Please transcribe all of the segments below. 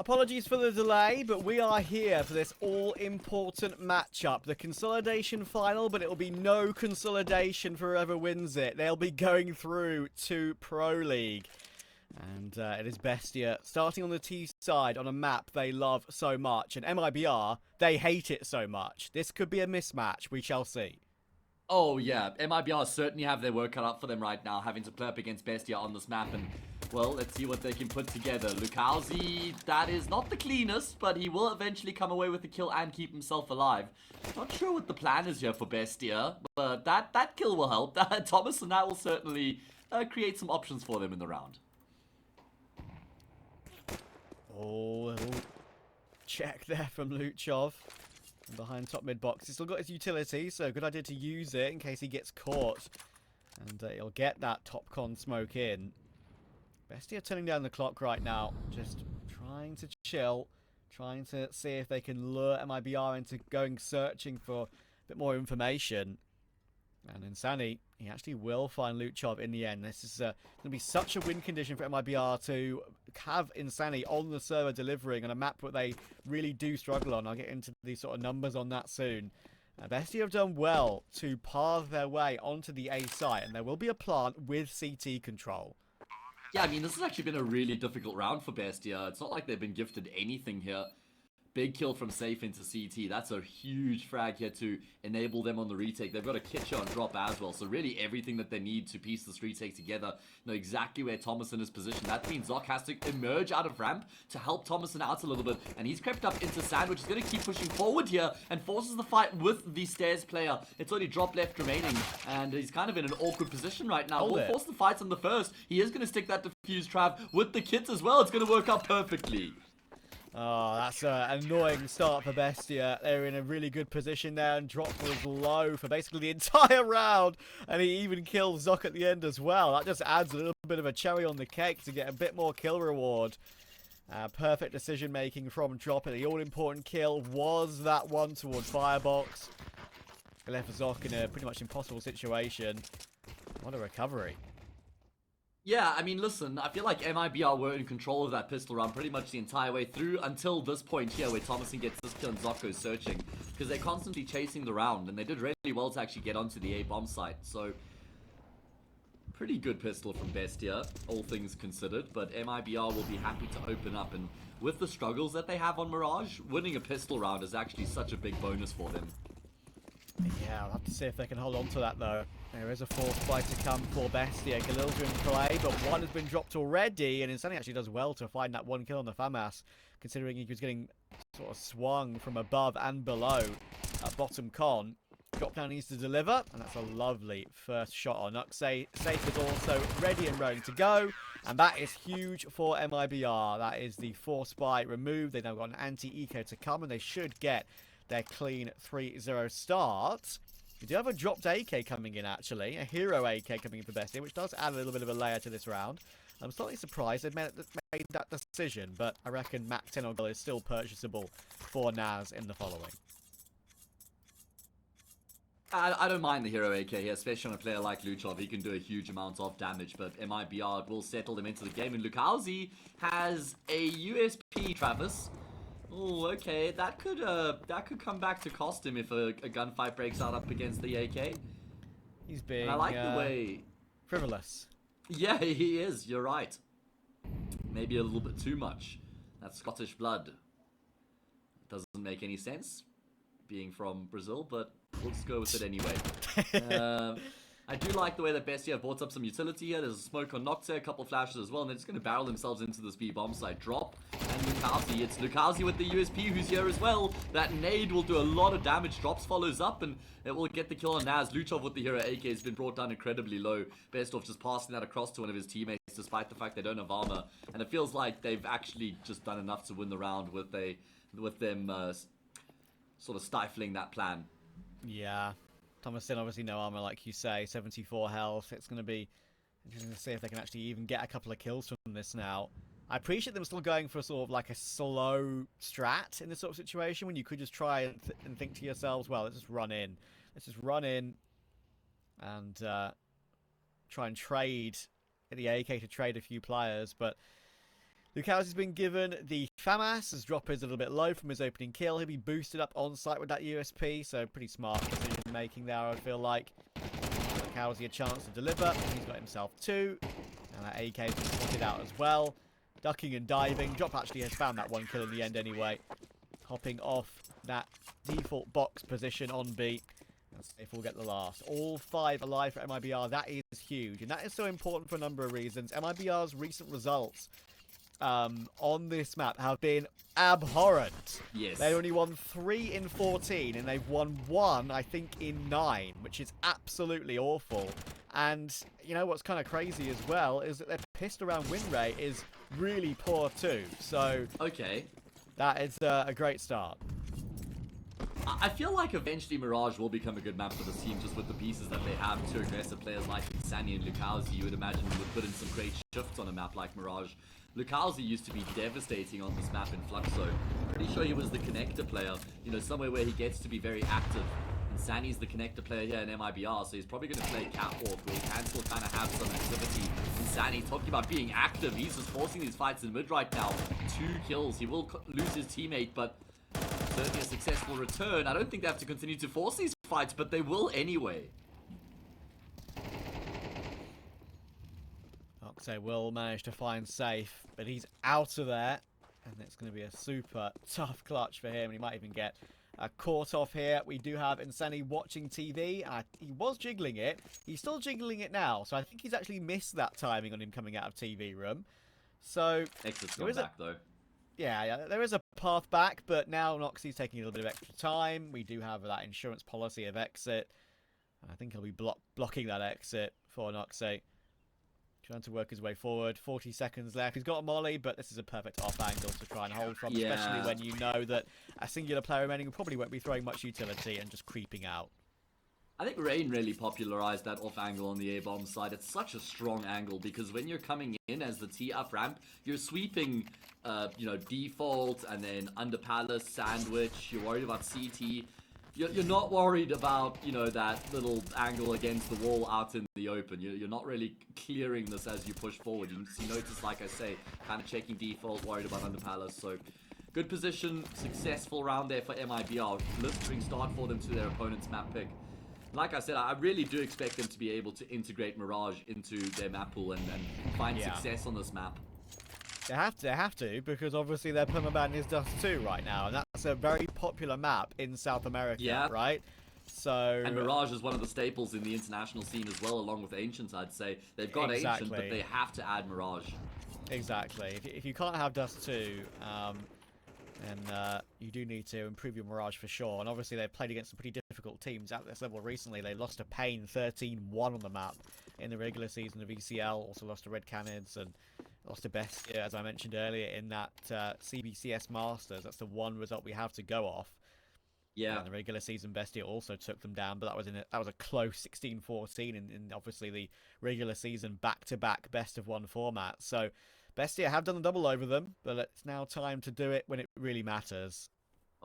Apologies for the delay, but we are here for this all-important matchup. The consolidation final, but it will be no consolidation for whoever wins it. They'll be going through to Pro League. And it is BESTIA starting on the T side on a map they love so much. And MIBR, they hate it so much. This could be a mismatch. We shall see. Oh yeah, MIBR certainly have their work cut out for them right now, having to play up against BESTIA on this map. And, well, let's see what they can put together. Lukowski, that is not the cleanest, but he will eventually come away with the kill and keep himself alive. Not sure what the plan is here for BESTIA, but that kill will help. Thomas and that will certainly create some options for them in the round. Oh, little check there from Luchov. Behind top mid box. He's still got his utility, so good idea to use it in case he gets caught. And he'll get that top con smoke in. BESTIA turning down the clock right now. Just trying to chill. Trying to see if they can lure MIBR into going searching for a bit more information. And Insani, he actually will find Luchov in the end. This is going to be such a win condition for MIBR to have Insani on the server delivering on a map that they really do struggle on. I'll get into these sort of numbers on that soon. BESTIA have done well to path their way onto the A site, and there will be a plant with CT control. Yeah, I mean, this has actually been a really difficult round for BESTIA. It's not like they've been gifted anything here. Big kill from Safe into CT. That's a huge frag here to enable them on the retake. They've got a Kitcher on drop as well. So really everything that they need to piece this retake together. Know exactly where Thomason is positioned. That means Zoc has to emerge out of ramp to help Thomason out a little bit. And he's crept up into Sandwich. He's going to keep pushing forward here and forces the fight with the stairs player. It's only drop left remaining. And he's kind of in an awkward position right now. We'll force the fight on the first. He is going to stick that defuse Trav with the kits as well. It's going to work out perfectly. Oh, that's an annoying start for BESTIA. They're in a really good position there, and drop was low for basically the entire round. And he even kills Zoc at the end as well. That just adds a little bit of a cherry on the cake to get a bit more kill reward. Perfect decision making from Drop. The all-important kill was that one towards Firebox. It left Zoc in a pretty much impossible situation. What a recovery. Yeah, I mean, listen, I feel like MIBR were in control of that pistol round pretty much the entire way through until this point here where Thomason gets this kill and Zoc goes searching. Because they're constantly chasing the round, and they did really well to actually get onto the A bomb site. So, pretty good pistol from BESTIA, all things considered. But MIBR will be happy to open up, and with the struggles that they have on Mirage, winning a pistol round is actually such a big bonus for them. Yeah, I'll have to see if they can hold on to that, though. There is a fourth fight to come for BESTIA. Galil's in play, but one has been dropped already, and Insani actually does well to find that one kill on the FAMAS, considering he was getting sort of swung from above and below at bottom con. Drop down needs to deliver, and that's a lovely first shot on Nuke. Safe is also ready and ready to go, and that is huge for MIBR. That is the force spy removed. They've now got an anti-eco to come, and they should get their clean 3-0 start. We do have a dropped AK coming in, actually. A hero AK coming in for BESTIA, which does add a little bit of a layer to this round. I'm slightly surprised they've made that decision, but I reckon Mac 10 or is still purchasable for Naz in the following. I don't mind the hero AK here, especially on a player like Luchov. He can do a huge amount of damage, but MIBR will settle them into the game. And Lukowski has a USP, Travis. Oh, okay. That could come back to cost him if a gunfight breaks out up against the AK. He's being, and I like the way... frivolous. Yeah, he is. You're right. Maybe a little bit too much. That Scottish blood doesn't make any sense, being from Brazil, but we'll just go with it anyway. I do like the way that BESTIA have brought up some utility here. There's a smoke on Nocte, a couple flashes as well, and they're just going to barrel themselves into this B bomb site. Drop, and Lukowski. It's Lukowski with the USP who's here as well. That nade will do a lot of damage. Drops follows up, and it will get the kill on Naz. Luchov with the hero AK has been brought down incredibly low. Bestov just passing that across to one of his teammates, despite the fact they don't have armor. And it feels like they've actually just done enough to win the round with them sort of stifling that plan. Yeah. Thomason obviously no armor, like you say, 74 health. It's going to be interesting to see if they can actually even get a couple of kills from this now. I appreciate them still going for sort of like a slow strat in this sort of situation when you could just try and think to yourselves, well, let's just run in. Let's just run in and try and trade, get the AK to trade a few players. But Lukowski's been given the FAMAS. His drop is a little bit low from his opening kill. He'll be boosted up on site with that USP, so pretty smart decision making there, I feel like. Lukowski a chance to deliver. He's got himself 2. And that AK has been spotted out as well. Ducking and diving. Drop actually has found that 1 kill in the end anyway. Hopping off that default box position on B. And Safe will get the last. All 5 alive for MIBR. That is huge. And that is so important for a number of reasons. MIBR's recent results on this map have been abhorrent. Yes. They only won 3 in 14, and they've won 1, I think, in 9, which is absolutely awful. And, you know, what's kind of crazy as well is that their pissed around win rate is really poor too. So, okay. That is a great start. I feel like eventually Mirage will become a good map for this team, just with the pieces that they have. 2 aggressive players like Insani and Lukowski, you would imagine would put in some great shifts on a map like Mirage. Lukowski used to be devastating on this map in Fluxo. Pretty sure he was the connector player, you know, somewhere where he gets to be very active. Insani's the connector player here in MIBR, so he's probably going to play Catwalk, where he can still kind of have some activity. Insani talking about being active, he's just forcing these fights in mid right now. 2 kills, he will lose his teammate, but certainly a successful return. I don't think they have to continue to force these fights, but they will anyway. Octay will manage to find Safe, but he's out of there. And it's going to be a super tough clutch for him. He might even get caught off here. We do have Insani watching TV. He was jiggling it. He's still jiggling it now. So I think he's actually missed that timing on him coming out of TV room. So Exit's gone back though. Yeah, there is a path back, but now Noxie's taking a little bit of extra time. We do have that insurance policy of exit. I think he'll be blocking that exit for Noxie. Trying to work his way forward. 40 seconds left. He's got a molly, but this is a perfect off angle to try and hold from, especially when you know that a singular player remaining probably won't be throwing much utility and just creeping out. I think Rain really popularized that off angle on the A-bomb side. It's such a strong angle because when you're coming in as the T-up ramp, you're sweeping, you know, default and then under palace, sandwich. You're worried about CT. You're not worried about, you know, that little angle against the wall out in the open. You're not really clearing this as you push forward. You notice, like I say, kind of checking default, worried about under palace. So good position, successful round there for MIBR. Blistering start for them to their opponent's map pick. Like I said, I really do expect them to be able to integrate Mirage into their map pool and find success on this map. They have to, because obviously their permaban is Dust 2 right now, and that's a very popular map in South America, right? So and Mirage is one of the staples in the international scene as well, along with Ancient, I'd say. They've got Ancient, but they have to add Mirage. Exactly. If you can't have Dust 2, then you do need to improve your Mirage for sure. And obviously they've played against some pretty difficult teams at this level recently. They lost to Pain 13-1 on the map in the regular season of ECL, also lost to Red Canids, and lost to BESTIA, as I mentioned earlier, in that CBCS Masters. That's the one result we have to go off. Yeah. In the regular season, BESTIA also took them down, but that was a close 16-14 in obviously the regular season back-to-back best-of-1 format. So BESTIA have done the double over them, but it's now time to do it when it really matters.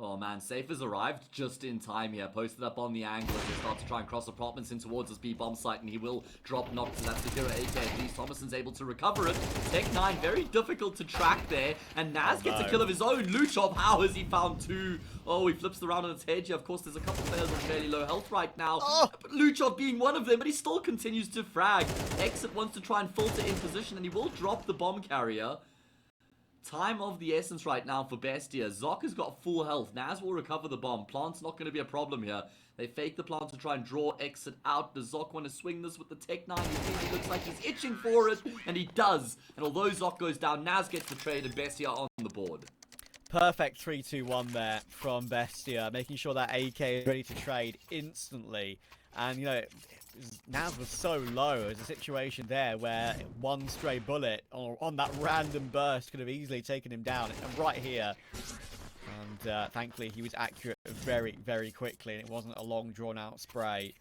Oh man, Safe has arrived just in time here. Posted up on the angle as they start to try and cross apartments in towards this B-bomb site, and he will drop Nox to that Secura AK. At least Thomason's able to recover it. Tech 9, very difficult to track there. And Naz gets a kill of his own. Luchov, how has he found 2? Oh, he flips the round on its head here. Of course, there's a couple players with fairly low health right now. But Luchov being one of them, but he still continues to frag. Exit wants to try and filter in position, and he will drop the bomb carrier. Time of the essence right now for BESTIA. Zoc has got full health. Naz will recover the bomb. Plant's not going to be a problem here. They fake the plant to try and draw Exit out. Does Zoc want to swing this with the Tech 9? He looks like he's itching for it, and he does. And although Zoc goes down, Naz gets the trade, and BESTIA on the board. Perfect 3-2-1 there from BESTIA, making sure that AK is ready to trade instantly. And, you know, Naz was so low. There's a situation there where one stray bullet on that random burst could have easily taken him down. And right here. And thankfully, he was accurate very, very quickly. And it wasn't a long, drawn-out spray.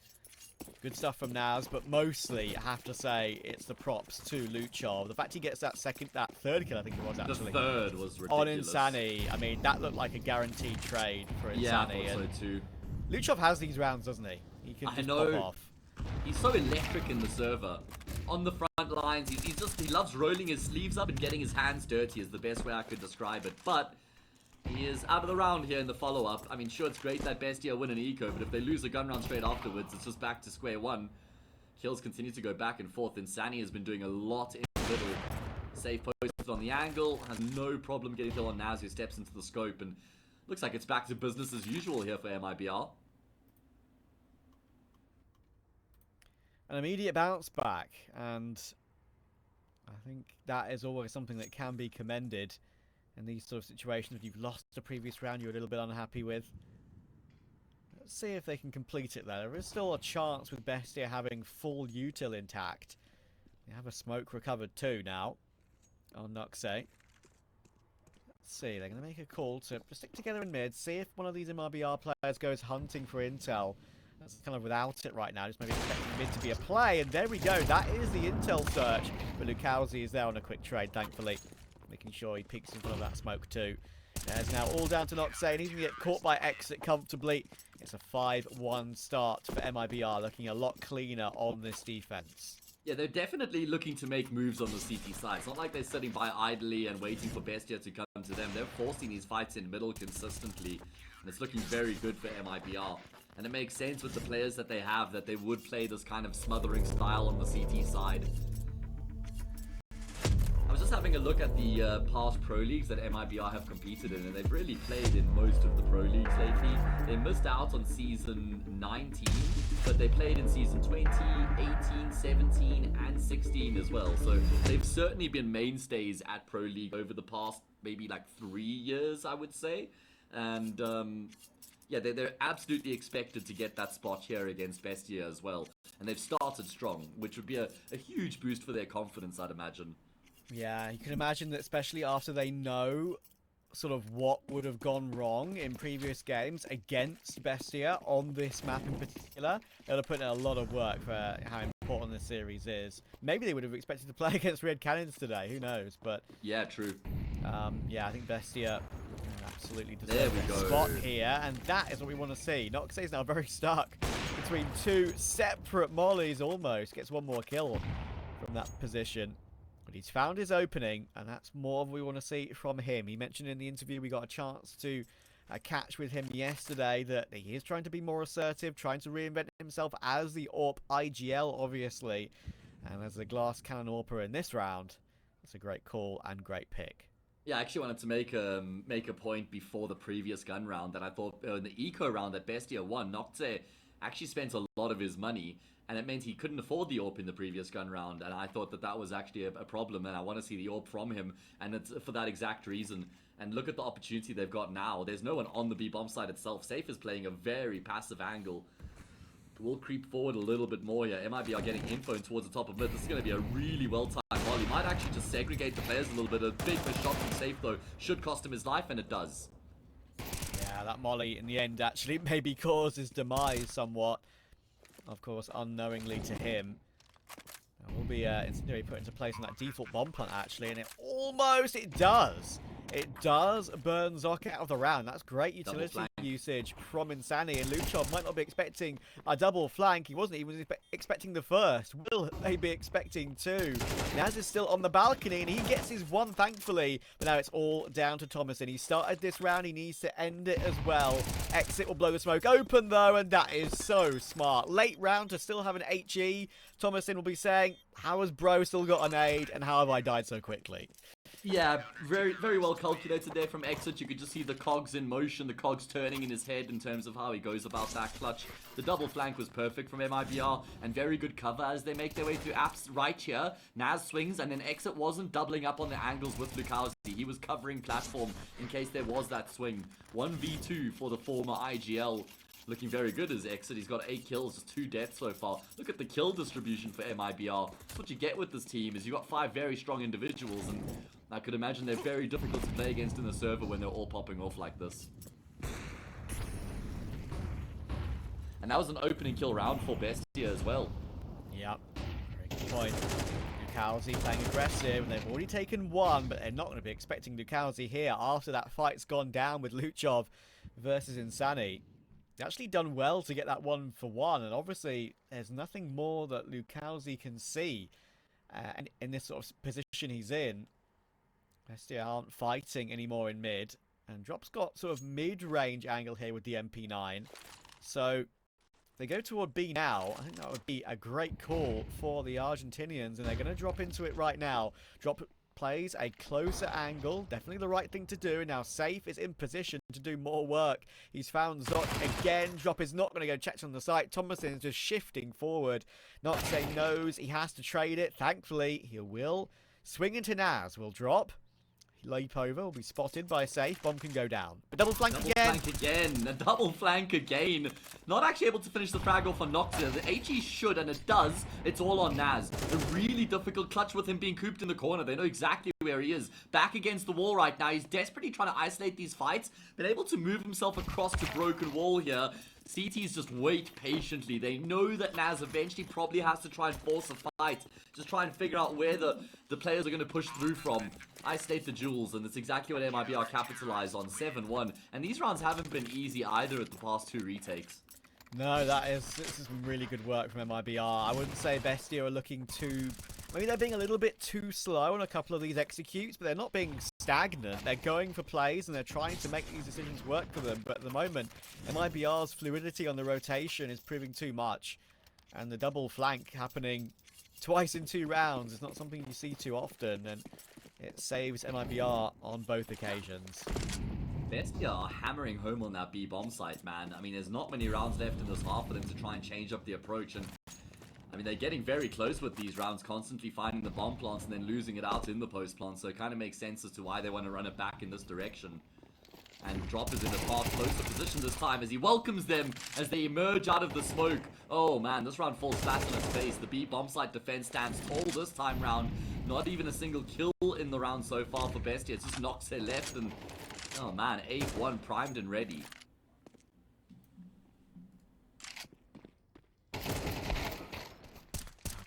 Good stuff from Naz, but mostly, I have to say, it's the props to Luchov. The fact he gets that third kill, I think it was actually. The third was ridiculous. On Insani. I mean, that looked like a guaranteed trade for Insani. Yeah, I thought so too. Luchov has these rounds, doesn't he? He can just pop off. He's so electric in the server. On the front lines, he loves rolling his sleeves up and getting his hands dirty is the best way I could describe it. But he is out of the round here in the follow-up. I mean, sure, it's great that BESTIA win an eco, but if they lose a gun round straight afterwards, it's just back to square one. Kills continue to go back and forth. Insani has been doing a lot in the middle. Safe posted on the angle. Has no problem getting kill on Naz, who steps into the scope. And looks like it's back to business as usual here for MIBR. An immediate bounce back, and I think that is always something that can be commended in these sort of situations. If you've lost the previous round you're a little bit unhappy with, let's see if they can complete it there. There is still a chance with BESTIA having full util intact. They have a smoke recovered too now on Nuke. Let's see, they're going to make a call to stick together in mid, see if one of these MIBR players goes hunting for intel. That's kind of without it right now, just maybe expecting mid to be a play, and there we go, that is the intel search. But Lukowski is there on a quick trade, thankfully, making sure he peeks in front of that smoke too. It's now all down to Noxe, and he's going to get caught by Exit comfortably. It's a 5-1 start for MIBR, looking a lot cleaner on this defense. Yeah, they're definitely looking to make moves on the CT side. It's not like they're sitting by idly and waiting for BESTIA to come to them. They're forcing these fights in middle consistently, and it's looking very good for MIBR. And it makes sense with the players that they have that they would play this kind of smothering style on the CT side. I was just having a look at the past pro leagues that MIBR have competed in, and they've really played in most of the pro leagues lately. They missed out on season 19, but they played in season 20, 18, 17, and 16 as well. So they've certainly been mainstays at pro league over the past maybe like 3 years, I would say. And yeah, they're absolutely expected to get that spot here against BESTIA as well. And they've started strong, which would be a huge boost for their confidence, I'd imagine. Yeah, you can imagine that, especially after they know sort of what would have gone wrong in previous games against BESTIA on this map in particular. They'll have put in a lot of work for how important this series is. Maybe they would have expected to play against Red Cannons today, who knows, but... Yeah, true. Yeah, I think BESTIA absolutely deserve a spot here, and that is what we want to see. Noxe is now very stuck between two separate mollies almost. Gets one more kill from that position. But he's found his opening, and that's more of what we want to see from him. He mentioned in the interview we got a chance to catch with him yesterday that he is trying to be more assertive, trying to reinvent himself as the AWP IGL, obviously. And as the glass cannon AWPer in this round, that's a great call and great pick. Yeah, I actually wanted to make a point before the previous gun round that I thought in the eco round that BESTIA won, Noxe actually spent a lot of his money, and it meant he couldn't afford the AWP in the previous gun round, and I thought that that was actually a problem, and I want to see the AWP from him, and it's for that exact reason. And look at the opportunity they've got now. There's no one on the B-bomb side itself. Safe is playing a very passive angle. We'll creep forward a little bit more here. MIBR getting info towards the top of mid. This is going to be a really well-timed volley. Might actually just segregate the players a little bit. A big miss shot from Safe, though, should cost him his life, and it does. Yeah, that molly in the end actually maybe caused his demise somewhat. Of course, unknowingly to him. Will be instantly put into place on that default bomb plant, actually, and it does. It does burn Zoc out of the round. That's great utility usage from Insani, and Luchov might not be expecting a double flank. He wasn't even expecting the first. Will they be expecting two? Naz is still on the balcony, and he gets his one, thankfully. But now it's all down to Thomason. He started this round. He needs to end it as well. Exit will blow the smoke open, though, and that is so smart. Late round to still have an HE. Thomason will be saying, how has bro still got an aid, and how have I died so quickly? Yeah, very, very well calculated there from Exit. You could just see the cogs in motion, the cogs turning in his head in terms of how he goes about that clutch. The double flank was perfect from MIBR, and very good cover as they make their way through apps right here. Naz swings, and then Exit wasn't doubling up on the angles with Lukowski. He was covering platform in case there was that swing. 1v2 for the former IGL. Looking very good as Exit. He's got 8 kills, just 2 deaths so far. Look at the kill distribution for MIBR. That's what you get with this team, is you got 5 very strong individuals, and I could imagine they're very difficult to play against in the server when they're all popping off like this. And that was an opening kill round for BESTIA as well. Yep, very good point. Lukowski playing aggressive, and they've already taken one, but they're not going to be expecting Lukowski here after that fight's gone down with Luchov versus Insani. They actually done well to get that 1-for-1, and obviously there's nothing more that Lukowski can see in this sort of position he's in. Bestia aren't fighting anymore in mid, and Drop's got sort of mid-range angle here with the MP9. So they go toward B now. I think that would be a great call for the Argentinians, and they're going to drop into it right now. Drop plays a closer angle, definitely the right thing to do. Now Safe is in position to do more work. He's found Zot again. Drop is not going to go check on the site. Thomason is just shifting forward. Noxe knows he has to trade it. Thankfully, he will. Swing into Naz will drop. Leap over, will be spotted by Safe. Bomb can go down. But double flank again. A double flank again. Not actually able to finish the frag off on Noxia. The HE should, and it does. It's all on Naz. A really difficult clutch with him being cooped in the corner. They know exactly where he is. Back against the wall right now. He's desperately trying to isolate these fights. Been able to move himself across the broken wall here. CTs just wait patiently. They know that Naz eventually probably has to try and force a fight. Just try and figure out where the players are going to push through from. Isolate the jewels, and that's exactly what MIBR capitalized on. 7-1. And these rounds haven't been easy either at the past 2 retakes. No, this is really good work from MIBR. I wouldn't say Bestia are looking too... Maybe they're being a little bit too slow on a couple of these executes, but they're not being stagnant. They're going for plays, and they're trying to make these decisions work for them. But at the moment, MIBR's fluidity on the rotation is proving too much. And the double flank happening twice in 2 rounds is not something you see too often, and it saves MIBR on both occasions. Bestia are hammering home on that B bomb site, man. I mean, there's not many rounds left in this half for them to try and change up the approach, and I mean, they're getting very close with these rounds, constantly finding the bomb plants and then losing it out in the post plant, so it kind of makes sense as to why they want to run it back in this direction. And Drop is in a far closer position this time as he welcomes them as they emerge out of the smoke. Oh man, this round falls flat on its face. The B bomb site defense stands tall this time round. Not even a single kill in the round so far for Bestia. It's just Noxe left, and oh man, 8-1 primed and ready.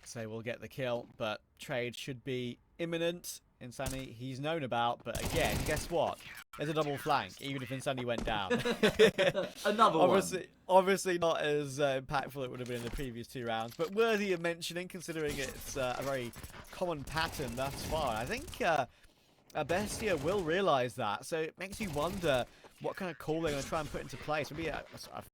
So we'll get the kill, but trade should be imminent. Insanity he's known about, but again, guess what? There's a double flank, even if Insanity went down. Another one. Obviously not as impactful it would have been in the previous 2 rounds, but worthy of mentioning considering it's a very common pattern thus far. I think Bestia will realise that, so it makes you wonder what kind of call they're going to try and put into place. Maybe a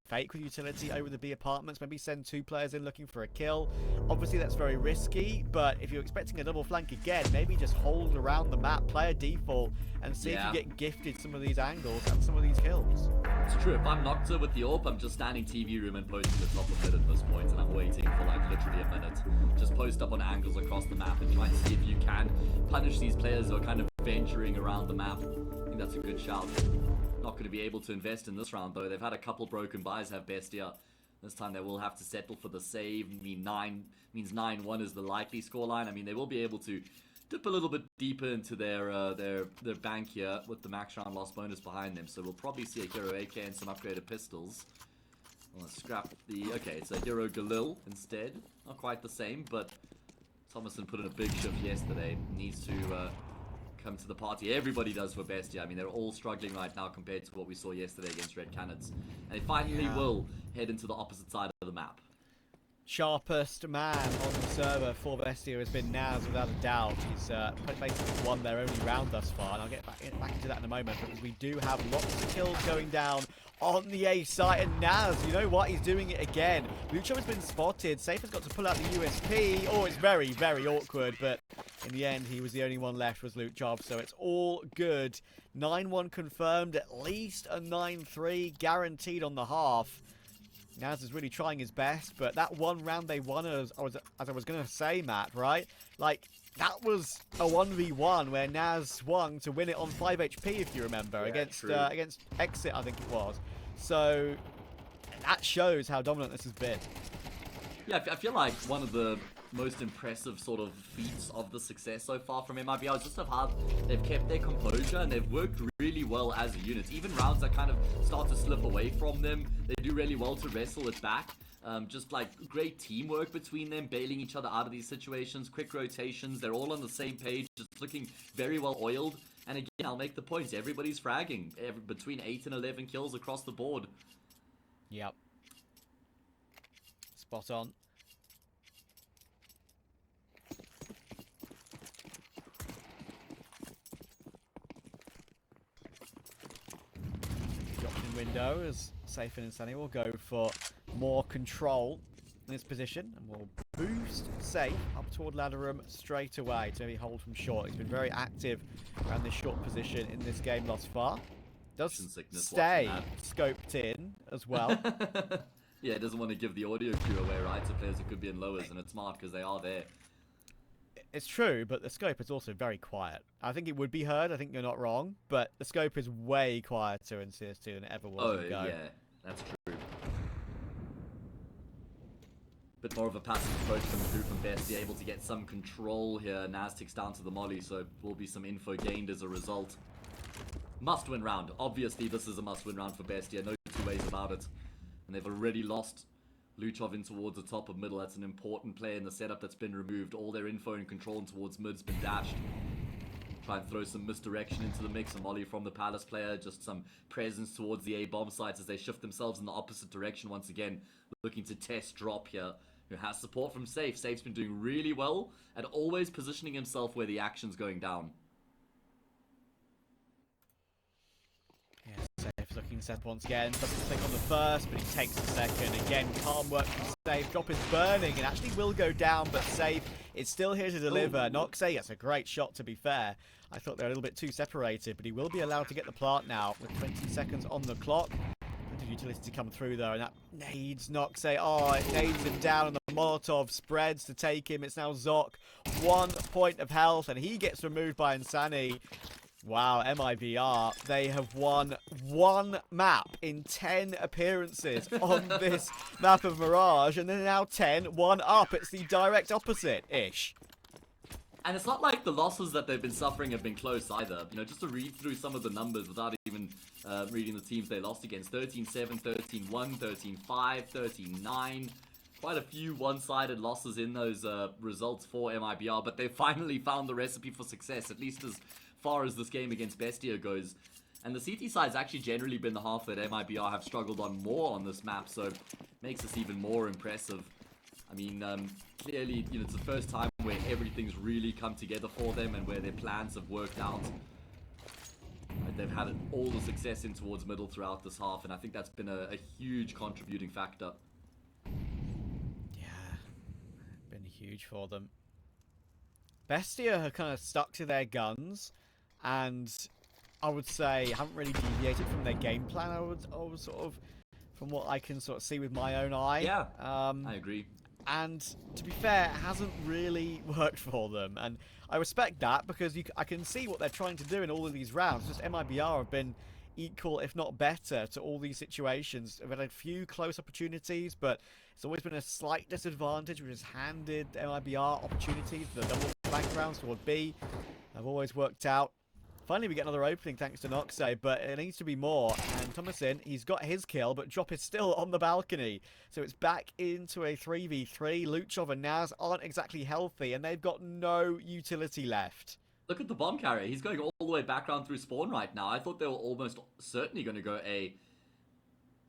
fake with utility over the B apartments, maybe send 2 players in looking for a kill. Obviously that's very risky, but if you're expecting a double flank again, maybe just hold around the map, play a default, and see if you get gifted some of these angles and some of these kills. It's true, if I'm Nocta with the AWP, I'm just standing TV room and posting the top of it at this point, and I'm waiting for like literally a minute. Just post up on angles across the map and try and see if you can punish these players who are kind of venturing around the map. I think that's a good shout. Not going to be able to invest in this round though. They've had a couple broken buys, have Bestia. This time they will have to settle for the save. Means 9-1 is the likely scoreline. I mean, they will be able to dip a little bit deeper into their bank here with the max round loss bonus behind them. So we'll probably see a Hero AK and some upgraded pistols. I'll scrap the... Okay, it's a Hero Galil instead. Not quite the same, but Thomason put in a big shift yesterday. Needs to come to the party. Everybody does for Bestia. I mean, they're all struggling right now compared to what we saw yesterday against Red Cannons. And they finally will head into the opposite side of the map. Sharpest man on the server for Bestia has been Naz, without a doubt. He's basically won their only round thus far, and I'll get back into that in a moment, because we do have lots of kills going down on the A site, and Naz, you know what, he's doing it again. Lucho has been spotted. Safe has got to pull out the USP. Oh, it's very, very awkward, but in the end, he was the only one left, was Luke Job, so it's all good. 9-1 confirmed, at least a 9-3 guaranteed on the half. Naz is really trying his best, but that one round they won, as I was going to say, Matt, right? Like, that was a 1v1 where Naz swung to win it on 5 HP, if you remember, against Exit, I think it was. So, that shows how dominant this has been. Yeah, I feel like one of the most impressive sort of feats of the success so far from MIBR is just of how they've kept their composure and they've worked really well as a unit. Even rounds that kind of start to slip away from them, they do really well to wrestle it back. Just like great teamwork between them, bailing each other out of these situations, quick rotations, they're all on the same page, just looking very well oiled. And again, I'll make the point, everybody's fragging between 8 and 11 kills across the board. Yep. Spot on. Dropped in window as Safe and Sunny will go for more control in this position and will boost Safe up toward ladder room straight away to maybe hold from short. He's been very active around this short position in this game thus far. Does stay scoped in as well. Yeah, it doesn't want to give the audio cue away, right, to players who could be in lowers, and it's smart because they are there. It's true, but the scope is also very quiet. I think it would be heard, I think you're not wrong, but the scope is way quieter in CS2 than it ever was in Go. Yeah, that's true. Bit more of a passive approach coming through from BESTIA, able to get some control here. Naz ticks down to the molly, so will be some info gained as a result. Must-win round. Obviously, this is a must-win round for BESTIA. No two ways about it. And they've already lost Luchov in towards the top of middle. That's an important play in the setup that's been removed. All their info and control towards mid's been dashed. Try and throw some misdirection into the mix. A molly from the Palace player. Just some presence towards the A bomb sites as they shift themselves in the opposite direction once again. Looking to test drop here. Who has support from Safe. Safe's been doing really well at always positioning himself where the action's going down. Safe looking set once again. Doesn't click on the first, but he takes the second. Again, calm work from Safe. Drop is burning and actually will go down, but Safe is still here to deliver. Noxay gets a great shot, to be fair. I thought they were a little bit too separated, but he will be allowed to get the plant now with 20 seconds on the clock. Plenty of utility to come through though, and that nades Noxay. Oh, it nades him down, and the Molotov spreads to take him. It's now Zok. 1 point of health, and he gets removed by Insani. Wow, MIBR, they have won 1 map in 10 appearances on this map of Mirage, and they're now 10-1 up. It's the direct opposite-ish. And it's not like the losses that they've been suffering have been close either. You know, just to read through some of the numbers without even reading the teams they lost against. 13-7, 13-1, 13-5, 13-9. Quite a few one-sided losses in those results for MIBR, but they finally found the recipe for success, at least as far as this game against BESTIA goes. And the CT side's actually generally been the half that MIBR have struggled on more on this map, so makes this even more impressive. I mean, clearly, you know, it's the first time where everything's really come together for them and where their plans have worked out. They've had all the success in towards middle throughout this half, and I think that's been a huge contributing factor. Yeah, been huge for them. BESTIA have kind of stuck to their guns, and I would say haven't really deviated from their game plan. I would sort of, from what I can sort of see with my own eye. Yeah, I agree. And to be fair, it hasn't really worked for them, and I respect that because I can see what they're trying to do in all of these rounds. Just MIBR have been equal, if not better, to all these situations. They've had a few close opportunities, but it's always been a slight disadvantage, which has handed MIBR opportunities. The double flank rounds toward B have always worked out. Finally, we get another opening thanks to Noxay, but it needs to be more. And Thomasin, he's got his kill, but Drop is still on the balcony. So it's back into a 3v3. Luchov and Naz aren't exactly healthy, and they've got no utility left. Look at the bomb carrier. He's going all the way back around through spawn right now. I thought they were almost certainly going to go A.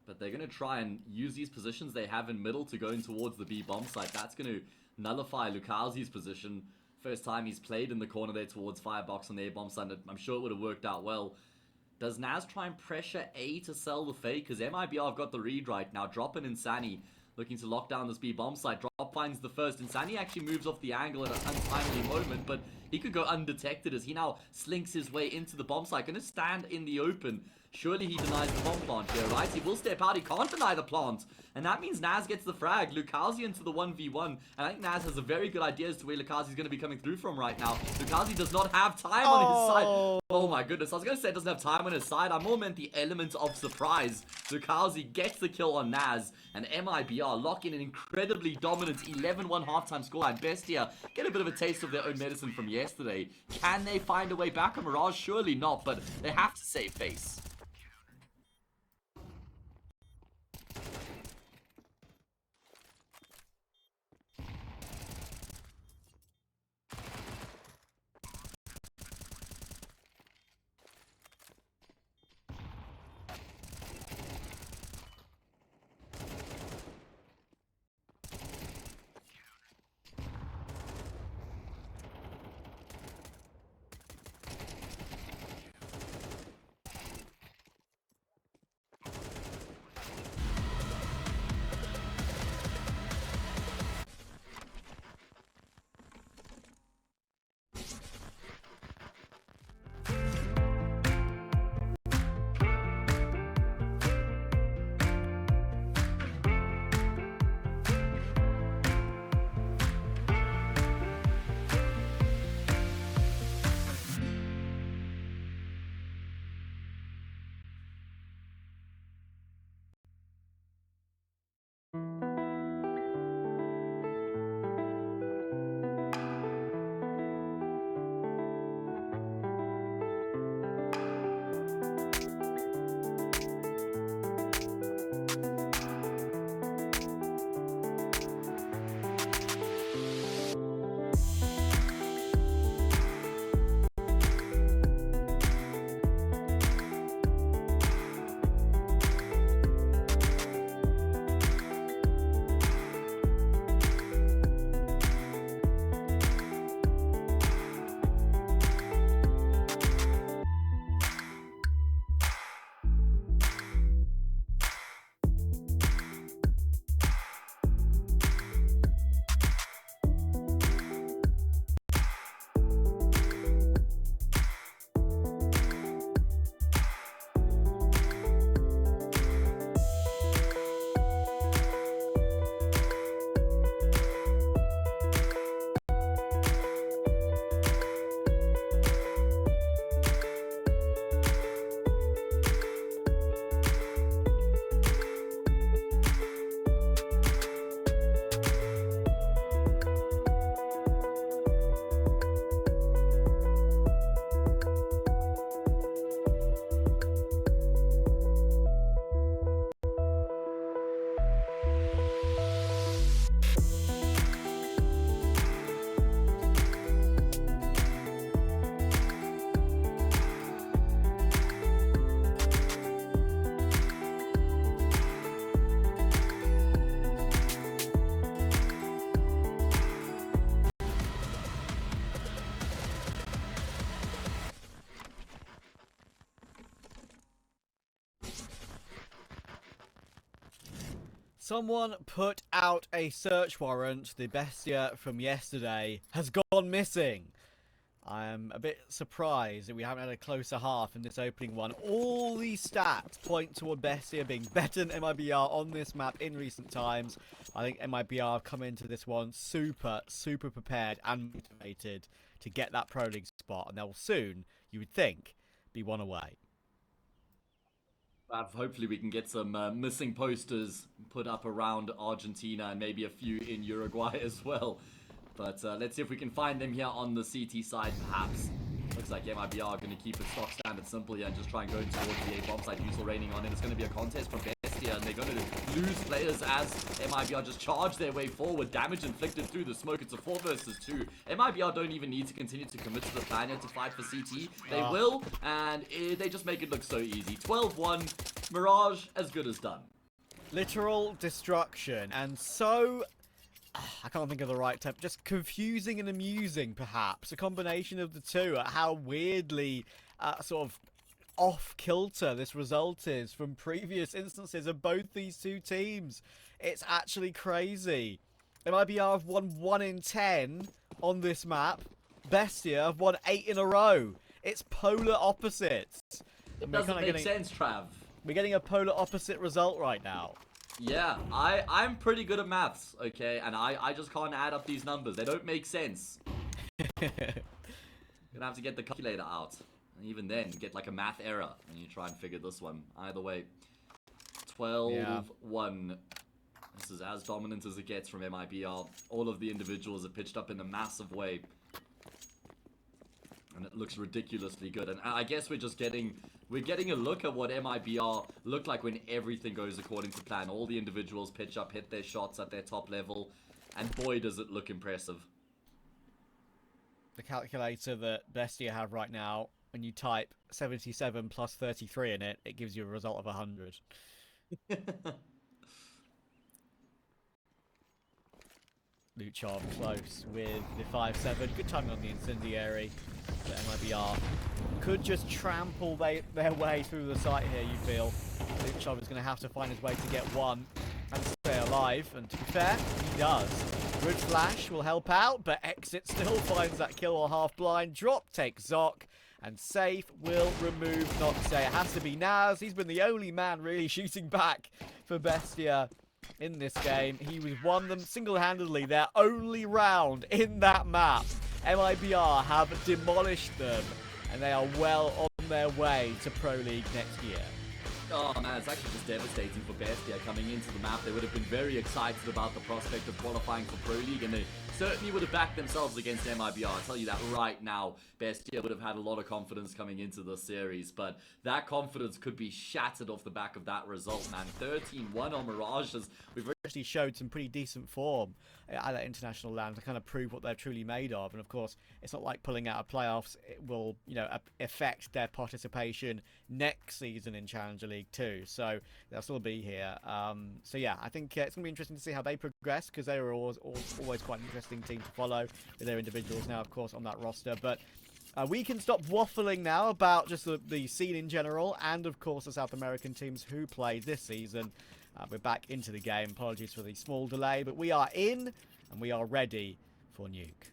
But they're going to try and use these positions they have in middle to go in towards the B bomb site. That's going to nullify Lukazi's position. First time he's played in the corner there towards Firebox on the A bomb site. I'm sure it would have worked out well. Does Naz try and pressure A to sell the fake? Because MIBR have got the read right now. Drop and Insani looking to lock down this B bomb site. Drop finds the first. Insani actually moves off the angle at an untimely moment, but he could go undetected as he now slinks his way into the bomb site. Going to stand in the open. Surely he denies the bomb plant here, right? He will step out. He can't deny the plant. And that means Naz gets the frag. Lukazi into the 1v1. And I think Naz has a very good idea as to where Lukazi's going to be coming through from right now. Lukazi does not have time on his side. Oh my goodness. I was going to say it doesn't have time on his side. I more meant the element of surprise. Lukazi gets the kill on Naz. And MIBR lock in an incredibly dominant 11-1 halftime scoreline. BESTIA get a bit of a taste of their own medicine from yesterday. Can they find a way back on Mirage? Surely not, but they have to save face. Someone put out a search warrant. The Bestia from yesterday has gone missing. I am a bit surprised that we haven't had a closer half in this opening one. All these stats point toward Bestia being better than MIBR on this map in recent times. I think MIBR have come into this one super prepared and motivated to get that Pro League spot. And they'll soon, you would think, be one away. Hopefully we can get some missing posters put up around Argentina and maybe a few in Uruguay as well. But let's see if we can find them here on the CT side, perhaps. Looks like MIBR are going to keep it stock standard simple here and just try and go towards the A bomb side. Usual raining on it. It's going to be a contest from Bestia, and they're going to lose players as MIBR just charge their way forward. Damage inflicted through the smoke. It's a 4 versus 2. MIBR don't even need to continue to commit to the plan here to fight for CT. They will, and they just make it look so easy. 12-1. Mirage, as good as done. Literal destruction, and so... I can't think of the right term. Just confusing and amusing, perhaps. A combination of the two. How weirdly sort of off-kilter this result is from previous instances of both these two teams. It's actually crazy. MIBR have won 1 in 10 on this map. Bestia have won 8 in a row. It's polar opposites. It doesn't make sense, Trav. We're getting a polar opposite result right now. Yeah, I'm pretty good at maths, okay? And I just can't add up these numbers. They don't make sense. Gonna have to get the calculator out. And even then, get like a math error when you try and figure this one. Either way, 12-1. This is as dominant as it gets from MIBR. All of the individuals are pitched up in a massive way. And it looks ridiculously good. And I guess we're getting a look at what MIBR look like when everything goes according to plan. All the individuals pitch up, hit their shots at their top level, and boy does it look impressive. The calculator that Bestia have right now, when you type 77 plus 33 in it, it gives you a result of 100. Luchov close with the 5-7. Good timing on the incendiary. The MIBR could just trample their way through the site here, you feel. Luchov is going to have to find his way to get one and stay alive. And to be fair, he does. Good flash will help out, but Exit still finds that kill or half blind. Drop takes Zoc. And Safe will remove Noxe. It has to be Naz. He's been the only man really shooting back for Bestia in this game. He was won them single-handedly their only round in that map. MIBR have demolished them, and they are well on their way to Pro League next year. Oh man, it's actually just devastating for Bestia coming into the map. They would have been very excited about the prospect of qualifying for Pro League, and they certainly would have backed themselves against MIBR. I'll tell you that right now. Bestia would have had a lot of confidence coming into the series, but that confidence could be shattered off the back of that result, man. 13-1 on Mirage. We've actually showed some pretty decent form at that international land to kind of prove what they're truly made of. And of course, it's not like pulling out of playoffs. It will, you know, affect their participation next season in Challenger League 2. So they'll still be here. So yeah, I think it's going to be interesting to see how they progress, because they were always quite an interesting team to follow with their individuals now, of course, on that roster. But we can stop waffling now about just the scene in general, and of course the South American teams who played this season. We're back into the game. Apologies for the small delay, but we are in and we are ready for Nuke.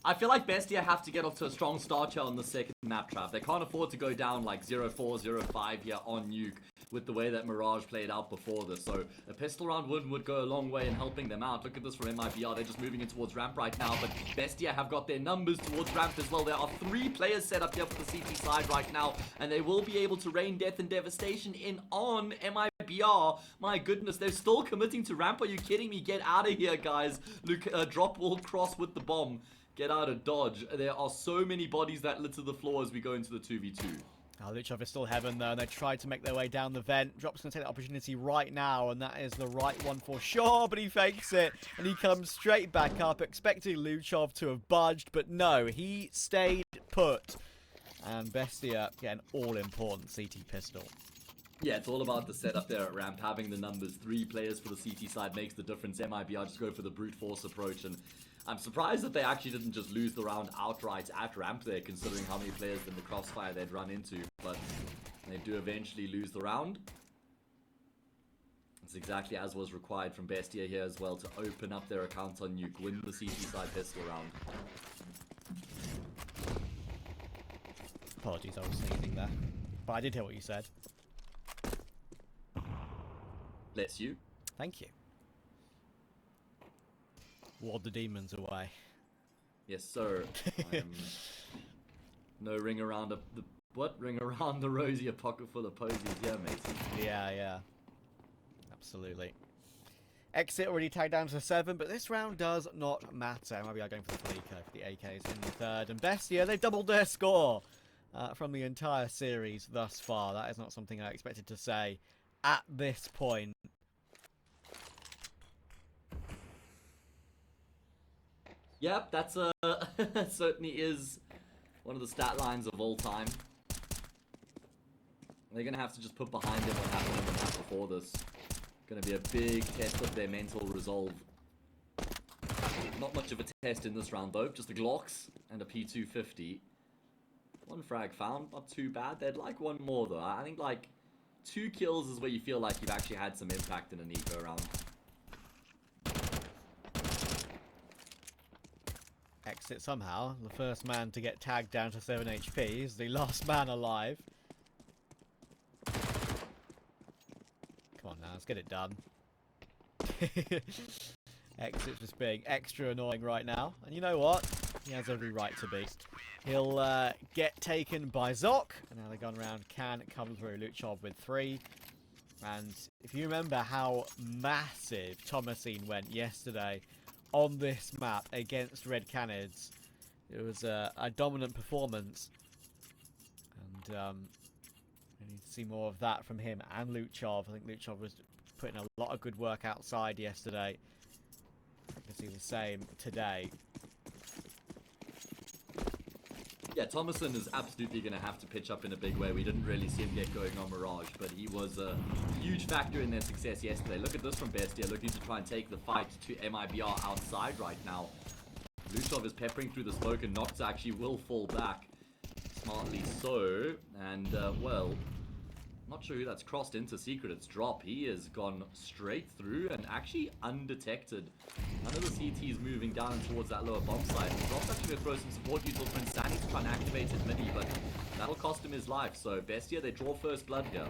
I feel like Bestia have to get off to a strong start here on the second map, Trap. They can't afford to go down like 0-4, 0-5 here on Nuke with the way that Mirage played out before this. So a pistol round would go a long way in helping them out. Look at this from MIBR. They're just moving in towards ramp right now, but Bestia have got their numbers towards ramp as well. There are 3 players set up here for the CT side right now, and they will be able to rain death and devastation in on MIBR. My goodness, they're still committing to ramp. Are you kidding me? Get out of here, guys. Luke, drop wall cross with the bomb. Get out of dodge. There are so many bodies that litter the floor as we go into the 2v2. Luchov is still heaven though, and they tried to make their way down the vent. Drop's going to take the opportunity right now, and that is the right one for sure, but he fakes it, and he comes straight back up, expecting Luchov to have budged, but no, he stayed put. And Bestia get an all-important CT pistol. Yeah, it's all about the setup there at ramp. Having the numbers, 3 players for the CT side makes the difference. MIBR just go for the brute force approach, and I'm surprised that they actually didn't just lose the round outright at ramp there, considering how many players in the crossfire they'd run into. But they do eventually lose the round. It's exactly as was required from Bestia here as well to open up their accounts on Nuke, win the CT side pistol round. Apologies, I was sneezing there. But I did hear what you said. Bless you. Thank you. Ward the demons away. Yes, sir. No ring around the what? Ring around the rosy, a pocket full of posies. Yeah, matey. Yeah. Absolutely. Exit already tagged down to 7, but this round does not matter. Maybe I'm going for the Fleeco for the AKs in the third. And Bestia, they doubled their score from the entire series thus far. That is not something I expected to say at this point. Yep, that's certainly is one of the stat lines of all time. They're gonna have to just put behind them what happened in the match before this. Gonna be a big test of their mental resolve. Not much of a test in this round though, just the Glocks and a P250. One frag found, not too bad. They'd like one more though. I think like 2 kills is where you feel like you've actually had some impact in an eco round. Exit somehow. The first man to get tagged down to 7 HP is the last man alive. Come on now, let's get it done. Exit's just being extra annoying right now. And you know what? He has every right to be. He'll get taken by Zoc. And now the gun round can come through. Luchov with 3. And if you remember how massive Thomasine went yesterday on this map against Red Canids, it was a dominant performance. And we need to see more of that from him and Luchov. I think Luchov was putting a lot of good work outside yesterday. I can see the same today. Yeah, Thomason is absolutely going to have to pitch up in a big way. We didn't really see him get going on Mirage, but he was a huge factor in their success yesterday. Look at this from Bestia, looking to try and take the fight to MIBR outside right now. Luchov is peppering through the smoke, and Nox actually will fall back. Smartly so, and well, not sure who that's crossed into Secret. It's Drop. He has gone straight through and actually undetected. None of the CTs moving down towards that lower bomb site. Drop's actually going to throw some support util for Insani to try and activate his mini, but that'll cost him his life. So Bestia, they draw first blood here.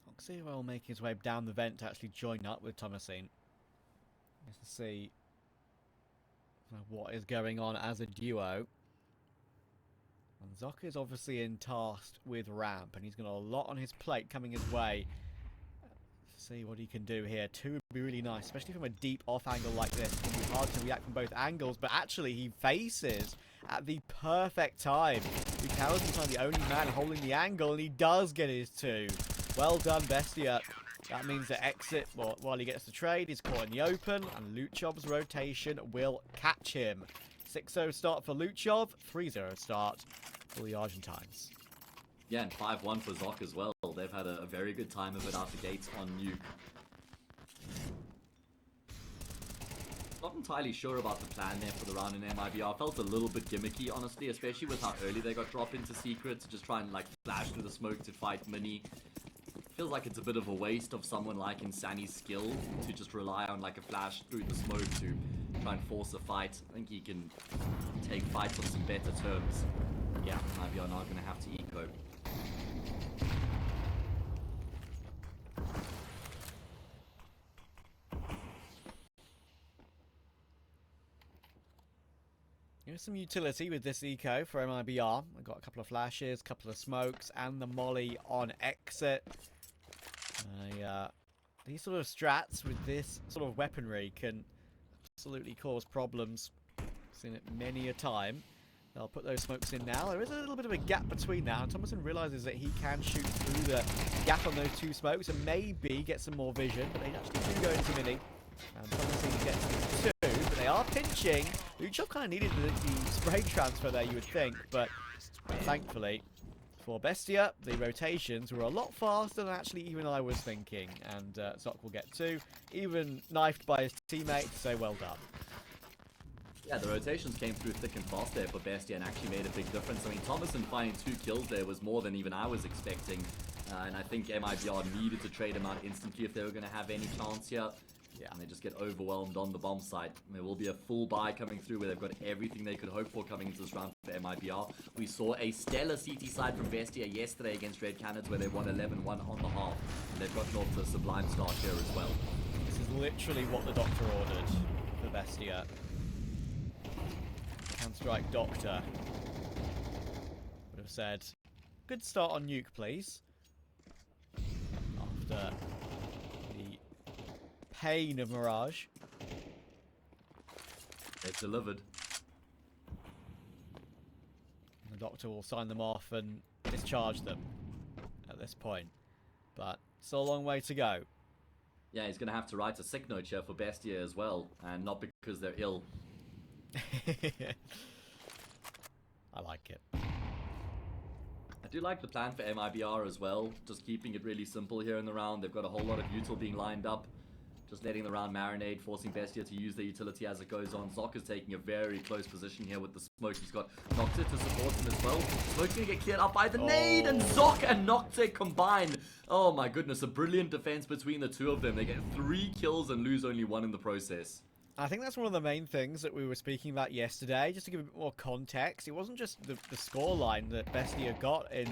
Oxy will make his way down the vent to actually join up with Thomasine. Let's see what is going on as a duo. And Zoc is obviously tasked with ramp, and he's got a lot on his plate coming his way. See what he can do here. 2 would be really nice, especially from a deep off angle like this. It can be hard to react from both angles, but actually he faces at the perfect time. Buchal's kind of the only man holding the angle, and he does get his 2. Well done, Bestia. That means that Exit, well, while he gets the trade, is caught in the open, and Luchov's rotation will catch him. 6-0 start for Luchov, 3-0 start for the Argentines. Yeah, and 5-1 for Zoc as well. They've had a very good time of it out the gates on Nuke. Not entirely sure about the plan there for the round in MIBR. Felt a little bit gimmicky, honestly, especially with how early they got dropped into Secret to just try and like flash through the smoke to fight Mini. Feels like it's a bit of a waste of someone like Insani's skill to just rely on like a flash through the smoke to try and force a fight. I think he can take fights on some better terms. Yeah, MIBR now going to have to eco. Here's some utility with this eco for MIBR. I've got a couple of flashes, a couple of smokes, and the molly on Exit. These sort of strats with this sort of weaponry can absolutely cause problems. Seen it many a time. They'll put those smokes in now. There is a little bit of a gap between now, and Thomason realizes that he can shoot through the gap on those 2 smokes and maybe get some more vision, but they actually do go into mini. And Thomason gets 2, but they are pinching. Luchov kind of needed the spray transfer there, you would think, but thankfully for Bestia, the rotations were a lot faster than actually even I was thinking, and Zoc will get 2, even knifed by his teammate, so well done. Yeah, the rotations came through thick and fast there for BESTIA and actually made a big difference. I mean, Thomason finding 2 kills there was more than even I was expecting. And I think MIBR needed to trade him out instantly if they were going to have any chance here. Yeah, and they just get overwhelmed on the bomb site. There will be a full buy coming through where they've got everything they could hope for coming into this round for MIBR. We saw a stellar CT side from BESTIA yesterday against Red Cannons where they won 11-1 on the half. And they've gotten off to a sublime start here as well. This is literally what the Doctor ordered for BESTIA. Counter-Strike Doctor would have said, good start on Nuke, please. After the pain of Mirage. They've delivered. The Doctor will sign them off and discharge them at this point. But still a long way to go. Yeah, he's going to have to write a sick note here for BESTIA as well. And not because they're ill. I like it. I do like the plan for MIBR as well. Just keeping it really simple here in the round. They've got a whole lot of util being lined up. Just letting the round marinate, forcing BESTIA to use their utility as it goes on. Zoc is taking a very close position here with the smoke. He's got Nocte to support him as well. Smoke's gonna get cleared up by the nade, and Zoc and Nocte combine. Oh my goodness, a brilliant defense between the two of them. They get 3 kills and lose only 1 in the process. I think that's one of the main things that we were speaking about yesterday. Just to give a bit more context, it wasn't just the scoreline that BESTIA got in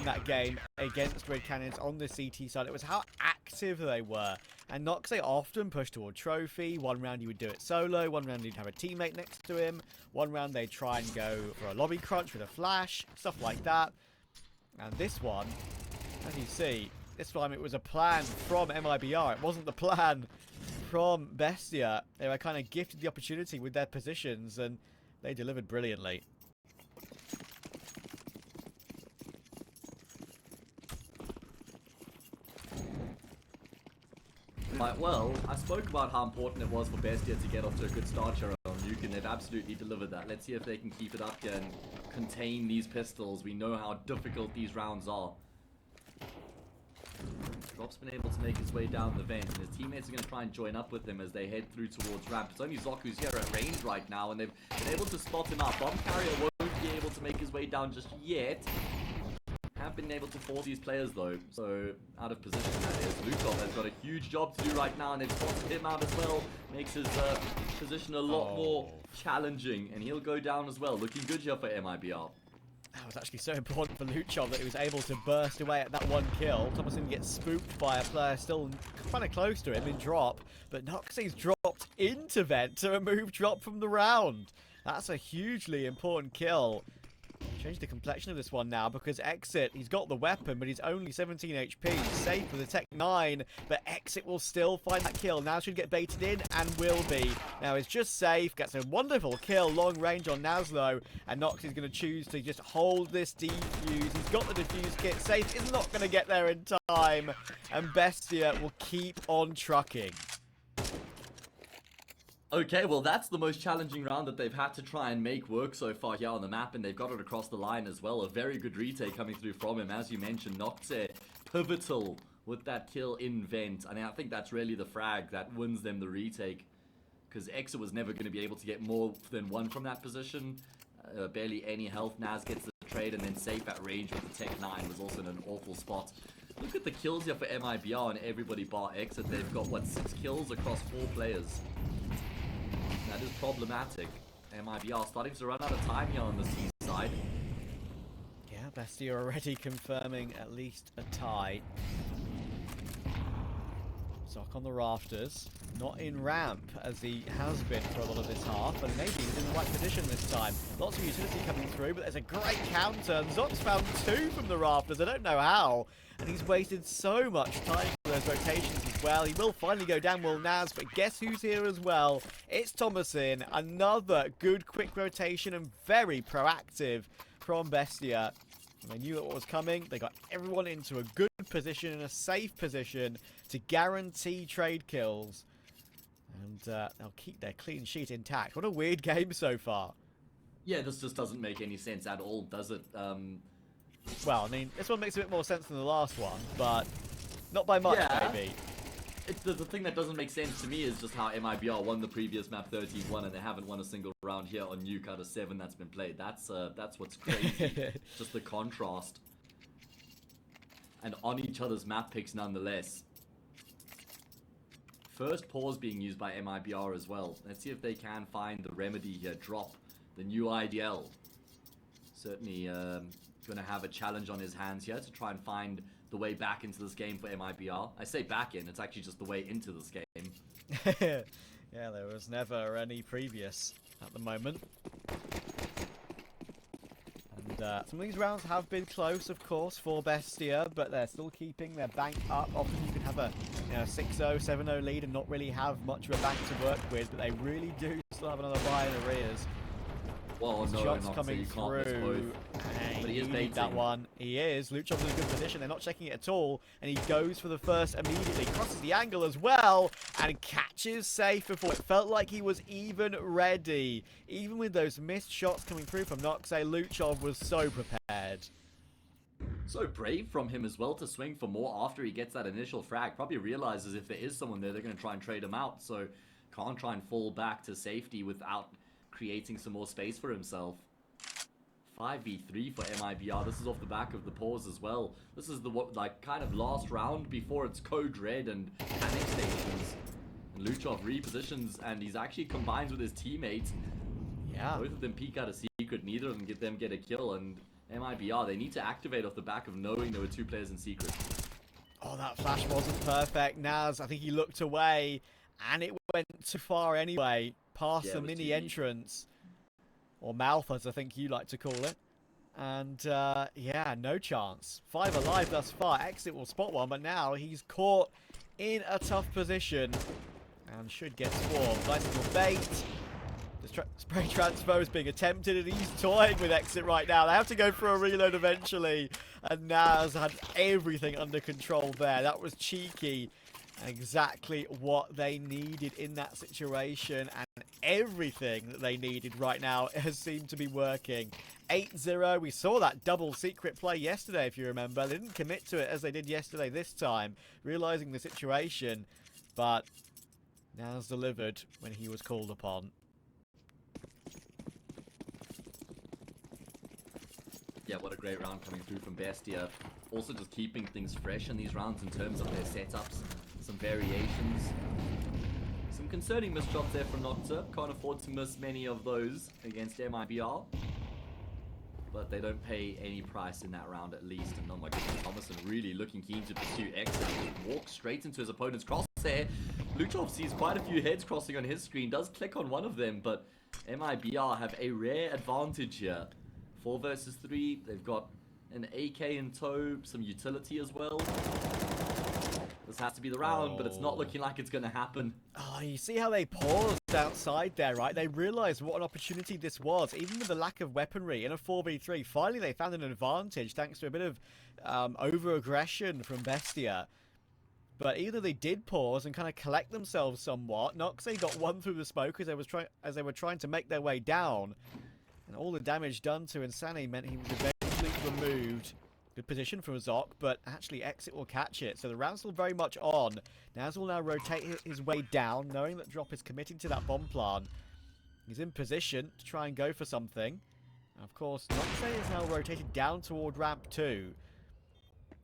that game against Red Cannons on the CT side. It was how active they were. And Nox, they often push toward trophy. One round he would do it solo. One round he'd have a teammate next to him. One round they'd try and go for a lobby crunch with a flash. Stuff like that. And this one, as you see, this time it was a plan from MIBR. It wasn't the plan from BESTIA. They were kind of gifted the opportunity with their positions, and they delivered brilliantly. Right, well, I spoke about how important it was for BESTIA to get off to a good start here on Nuke, and they've absolutely delivered that. Let's see if they can keep it up here and contain these pistols. We know how difficult these rounds are. Drop's been able to make his way down the vent, and his teammates are going to try and join up with him as they head through towards ramp. It's only Zoc who's here at range right now, and they've been able to spot him out. Bomb Carrier won't be able to make his way down just yet. Have been able to force these players though, so out of position that is. Lukov has got a huge job to do right now, and they've spotted him out as well. Makes his position a lot more challenging, and he'll go down as well. Looking good here for MIBR. That was actually so important for Luchov that he was able to burst away at that 1 kill. Thomason gets spooked by a player still kind of close to him in drop, but Noxie's dropped into vent to remove drop from the round. That's a hugely important kill. Change the complexion of this one now, because Exit, he's got the weapon, but he's only 17 HP. He's safe with the Tech 9, but Exit will still find that kill. Now should get baited in, and will be. Now he's just safe, gets a wonderful kill, long range on Naslo, and Nox is going to choose to just hold this defuse. He's got the defuse kit, safe is not going to get there in time, and BESTIA will keep on trucking. Okay, well that's the most challenging round that they've had to try and make work so far here on the map, and they've got it across the line as well. A very good retake coming through from him, as you mentioned. Nocte, pivotal with that kill in vent. And I think that's really the frag that wins them the retake, because Exit was never going to be able to get more than 1 from that position. Barely any health. Naz gets the trade, and then safe at range with the Tech 9 was also in an awful spot. Look at the kills here for MIBR and everybody bar Exit. They've got, what, 6 kills across 4 players. That is problematic. MIBR starting to run out of time here on the C side. Yeah, BESTIA already confirming at least a tie. Zoc on the rafters. Not in ramp, as he has been for a lot of this half, and maybe he's in the right position this time. Lots of utility coming through, but there's a great counter, and Zoc's found 2 from the rafters. I don't know how, and he's wasted so much time for those rotations as well. He will finally go down, Will Naz, but guess who's here as well? It's Thomason. Another good quick rotation and very proactive from BESTIA. They knew what was coming. They got everyone into a good position, in a safe position, to guarantee trade kills. And they'll keep their clean sheet intact. What a weird game so far. Yeah, this just doesn't make any sense at all, does it? Well, I mean, this one makes a bit more sense than the last one, but not by much, yeah. maybe. The thing that doesn't make sense to me is just how MIBR won the previous map 13-1 and they haven't won a single round here on Nuke out of 7 that's been played. That's what's crazy. Just the contrast. And on each other's map picks nonetheless. First pause being used by MIBR as well. Let's see if they can find the remedy here. Drop the new IDL. Certainly going to have a challenge on his hands here to try and find the way back into this game for MIBR. I say back in, it's actually just the way into this game. Yeah, there was never any previous at the moment. And some of these rounds have been close, of course, for Bestia, but they're still keeping their bank up. Often you can have a 6-0, 7-0 lead and not really have much of a bank to work with, but they really do still have another buy in arrears. Well, no, Shots not coming so you can't miss through. both. And But he is you need baiting. that one. He is. Luchov's in a good position. They're not checking it at all. And he goes for the first immediately. Crosses the angle as well. And catches safe before it felt like he was even ready. Even with those missed shots coming through from Noxe, Luchov was so prepared. So brave from him as well to swing for more after he gets that initial frag. Probably realizes if there is someone there, they're going to try and trade him out. So can't try and fall back to safety without creating some more space for himself. 5v3 for MIBR. This is off the back of the pause as well. This is the kind of last round before it's Code Red and Panic Stations. And Luchov repositions and he's actually combines with his teammates. Yeah. Both of them peek out a secret. Neither of them get a kill. And MIBR, they need to activate off the back of knowing there were 2 players in secret. Oh, that flash wasn't perfect. Naz, I think he looked away and it went too far anyway. Past Yeah, the it was mini too deep. entrance. Or mouth, as I think you like to call it. And, yeah, no chance. 5 alive thus far. Exit will spot one, but now he's caught in a tough position. And should get swarmed. Nice little bait. The spray transfer is being attempted, and he's toying with Exit right now. They have to go for a reload eventually. And Naz had everything under control there. That was cheeky. Exactly what they needed in that situation, and everything that they needed right now has seemed to be working. 8-0, we saw that double secret play yesterday, if you remember. They didn't commit to it as they did yesterday this time, realizing the situation, but Naz delivered when he was called upon. Yeah, what a great round coming through from Bestia. Also just keeping things fresh in these rounds in terms of their setups. Some variations. Some concerning missed shots there from Nocta. Can't afford to miss many of those against MIBR. But they don't pay any price in that round at least. And oh my goodness, Thomason really looking keen to pursue exit. He walks straight into his opponent's crosshair. Luchov sees quite a few heads crossing on his screen. Does click on one of them, but MIBR have a rare advantage here. 4 versus 3. They've got an AK in tow, some utility as well. This has to be the round, but it's not looking like it's going to happen. Oh, you see how they paused outside there, right? They realized what an opportunity this was, even with the lack of weaponry in a 4v3. Finally, they found an advantage thanks to a bit of over-aggression from Bestia. But either they did pause and kind of collect themselves somewhat. Noxe got one through the smoke as they were trying to make their way down. And all the damage done to Insane meant he was eventually removed. Good position from Zok, but actually Exit will catch it. So the round's still very much on. Naz will now rotate his way down, knowing that Drop is committing to that bomb plant. He's in position to try and go for something. And of course, Noxe is now rotated down toward ramp 2.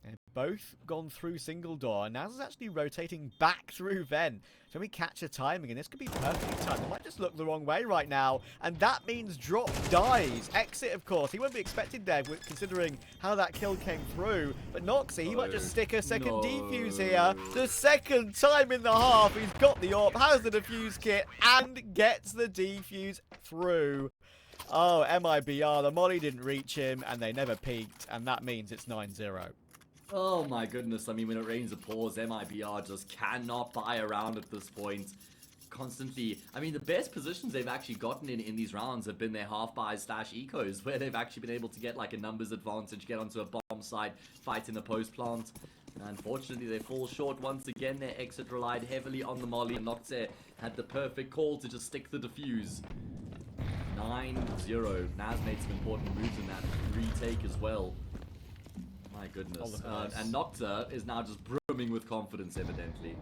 They've both gone through single door. Naz is actually rotating back through Ven. So we catch a timing, and this could be perfectly timed. They might just look the wrong way right now, and that means Drop dies. Exit, of course. He won't be expected there, considering how that kill came through. But Noxe, he might just stick a second defuse here. The second time in the half, he's got the AWP, has the defuse kit, and gets the defuse through. Oh, MIBR, the molly didn't reach him, and they never peaked, and that means it's 9-0. Oh my goodness, I mean, when it rains a pause, MIBR just cannot buy around at this point. Constantly, I mean, the best positions they've actually gotten in these rounds have been their half buys / ecos, where they've actually been able to get like a numbers advantage, get onto a bomb site, fight in the post plant. Unfortunately, they fall short once again. Their Exit relied heavily on the molly, and Noxe had the perfect call to just stick the defuse. 9-0. Naz made some important moves in that retake as well. My goodness. And Nocta is now just brimming with confidence, evidently.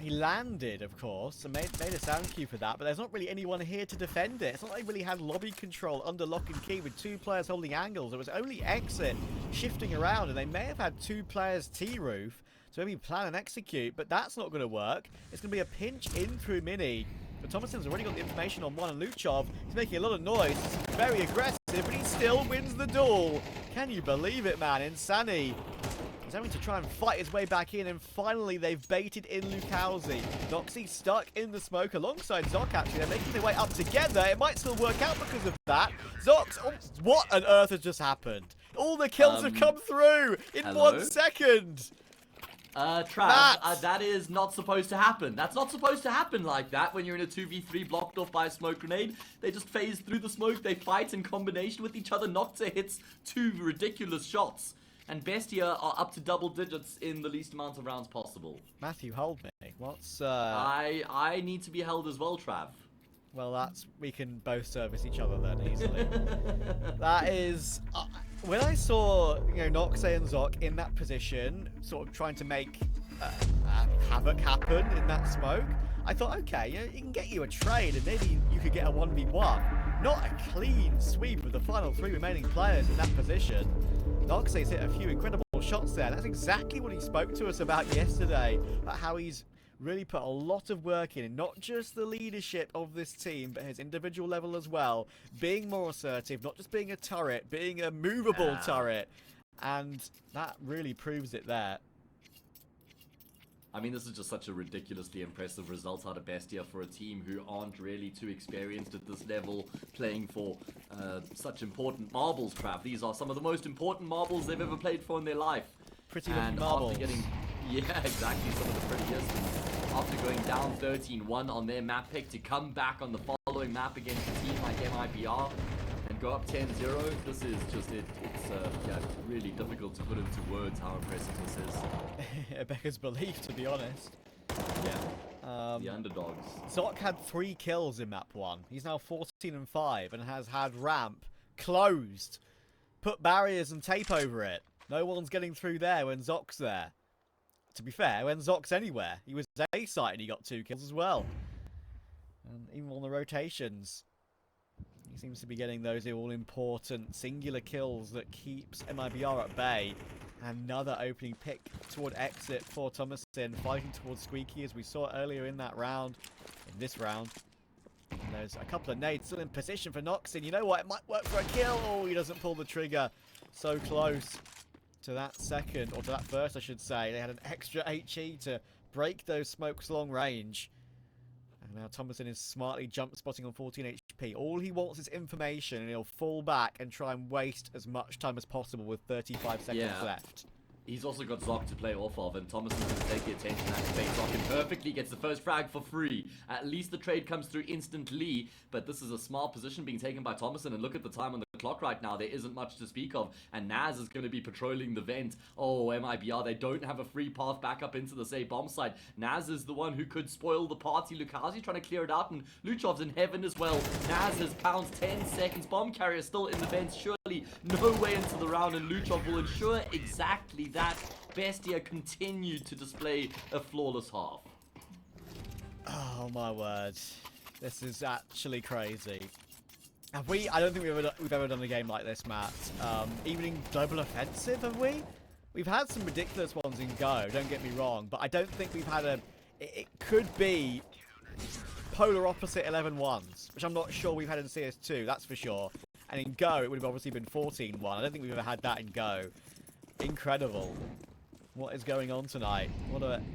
He landed, of course, and made a sound cue for that, but there's not really anyone here to defend it. It's not like they really had lobby control under lock and key with 2 players holding angles. It was only Exit shifting around, and they may have had 2 players T-roof to maybe plan and execute, but that's not going to work. It's going to be a pinch in through Mini. But Thomason's already got the information on one, and Luchov is making a lot of noise. Very aggressive, but he still wins the duel. Can you believe it, man? Insani. He's having to try and fight his way back in, and finally they've baited in Lukowski. Noxy stuck in the smoke alongside Zoc, actually. They're making their way up together. It might still work out because of that. Zoc, oh, what on earth has just happened? All the kills have come through in hello? 1 second. Trav, that is not supposed to happen. That's not supposed to happen like that when you're in a 2v3 blocked off by a smoke grenade. They just phase through the smoke, they fight in combination with each other. Nocta hits 2 ridiculous shots. And Bestia are up to double digits in the least amount of rounds possible. Matthew, hold me. What's, I need to be held as well, Trav. Well, we can both service each other then easily. That is, when I saw, Noxe and Zoc in that position, sort of trying to make havoc happen in that smoke, I thought, okay, you can get you a trade and maybe you could get a 1v1. Not a clean sweep of the final 3 remaining players in that position. Noxe's hit a few incredible shots there. That's exactly what he spoke to us about yesterday, about how he's really put a lot of work in, not just the leadership of this team, but his individual level as well. Being more assertive, not just being a turret, being a movable turret. And that really proves it there. I mean, this is just such a ridiculously impressive result out of Bestia for a team who aren't really too experienced at this level, playing for such important marbles, Trav. These are some of the most important marbles they've ever played for in their life. Pretty good marbles. After getting, yeah, exactly, some of the prettiest. And after going down 13-1 on their map pick to come back on the following map against a team like MIBR and go up 10-0, this is just it's really difficult to put into words how impressive this is. It beggars belief, to be honest. Yeah. The underdogs. Zoc had 3 kills in map 1. He's now 14-5 and has had ramp closed, put barriers and tape over it. No one's getting through there when Zoc's there. To be fair, when Zoc's anywhere, he was A-site and he got 2 kills as well. And even on the rotations, he seems to be getting those all-important singular kills that keeps MIBR at bay. Another opening pick toward exit for Thomason, fighting towards Squeaky as we saw earlier in that round, in this round. And there's a couple of nades still in position for Noxin. You know what? It might work for a kill. Oh, he doesn't pull the trigger. So close to that second, or to that first, I should say. They had an extra HE to break those smokes long range. And now Thomason is smartly jump spotting on 14 HP. All he wants is information, and he'll fall back and try and waste as much time as possible with 35 seconds left. He's also got Zoc to play off of, and Thomason's going to take the attention and activate Zoc, and perfectly gets the first frag for free. At least the trade comes through instantly, but this is a smart position being taken by Thomason, and look at the time on the clock right now. There isn't much to speak of, and Naz is going to be patrolling the vent. Oh, MIBR, they don't have a free path back up into the safe bomb site. Naz is the one who could spoil the party. Lukazi trying to clear it out, and Luchov's in heaven as well. Naz has pounced 10 seconds. Bomb carrier still in the vent. Surely no way into the round, and Luchov will ensure exactly that. Bestia continued to display a flawless half. Oh my word. This is actually crazy. Have we? I don't think we've ever done a game like this, Matt. Even in Global Offensive, have we? We've had some ridiculous ones in Go, don't get me wrong, but I don't think we've had a... It could be polar opposite 11-1s, which I'm not sure we've had in CS2, that's for sure. And in Go, it would have obviously been 14-1. I don't think we've ever had that in Go. Incredible. What is going on tonight?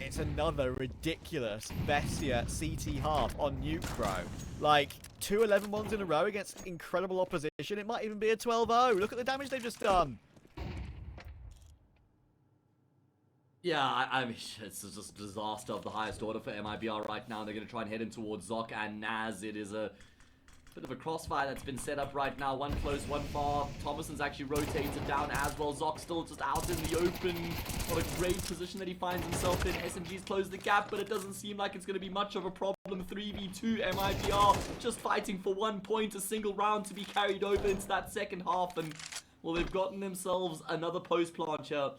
It's another ridiculous Bestia CT half on Nuke Round. Like, 2 11-1s in a row against incredible opposition. It might even be a 12-0. Look at the damage they've just done. Yeah, I mean, it's just a disaster of the highest order for MIBR right now. They're going to try and head in towards Zoc and Naz. It is a bit of a crossfire that's been set up right now. One close, one far. Thomason's actually rotated down as well. Zoc still just out in the open. What a great position that he finds himself in. SMG's closed the gap, but it doesn't seem like it's going to be much of a problem. 3v2 MIBR just fighting for 1 point, a single round to be carried over into that second half. And, well, they've gotten themselves another post plant here.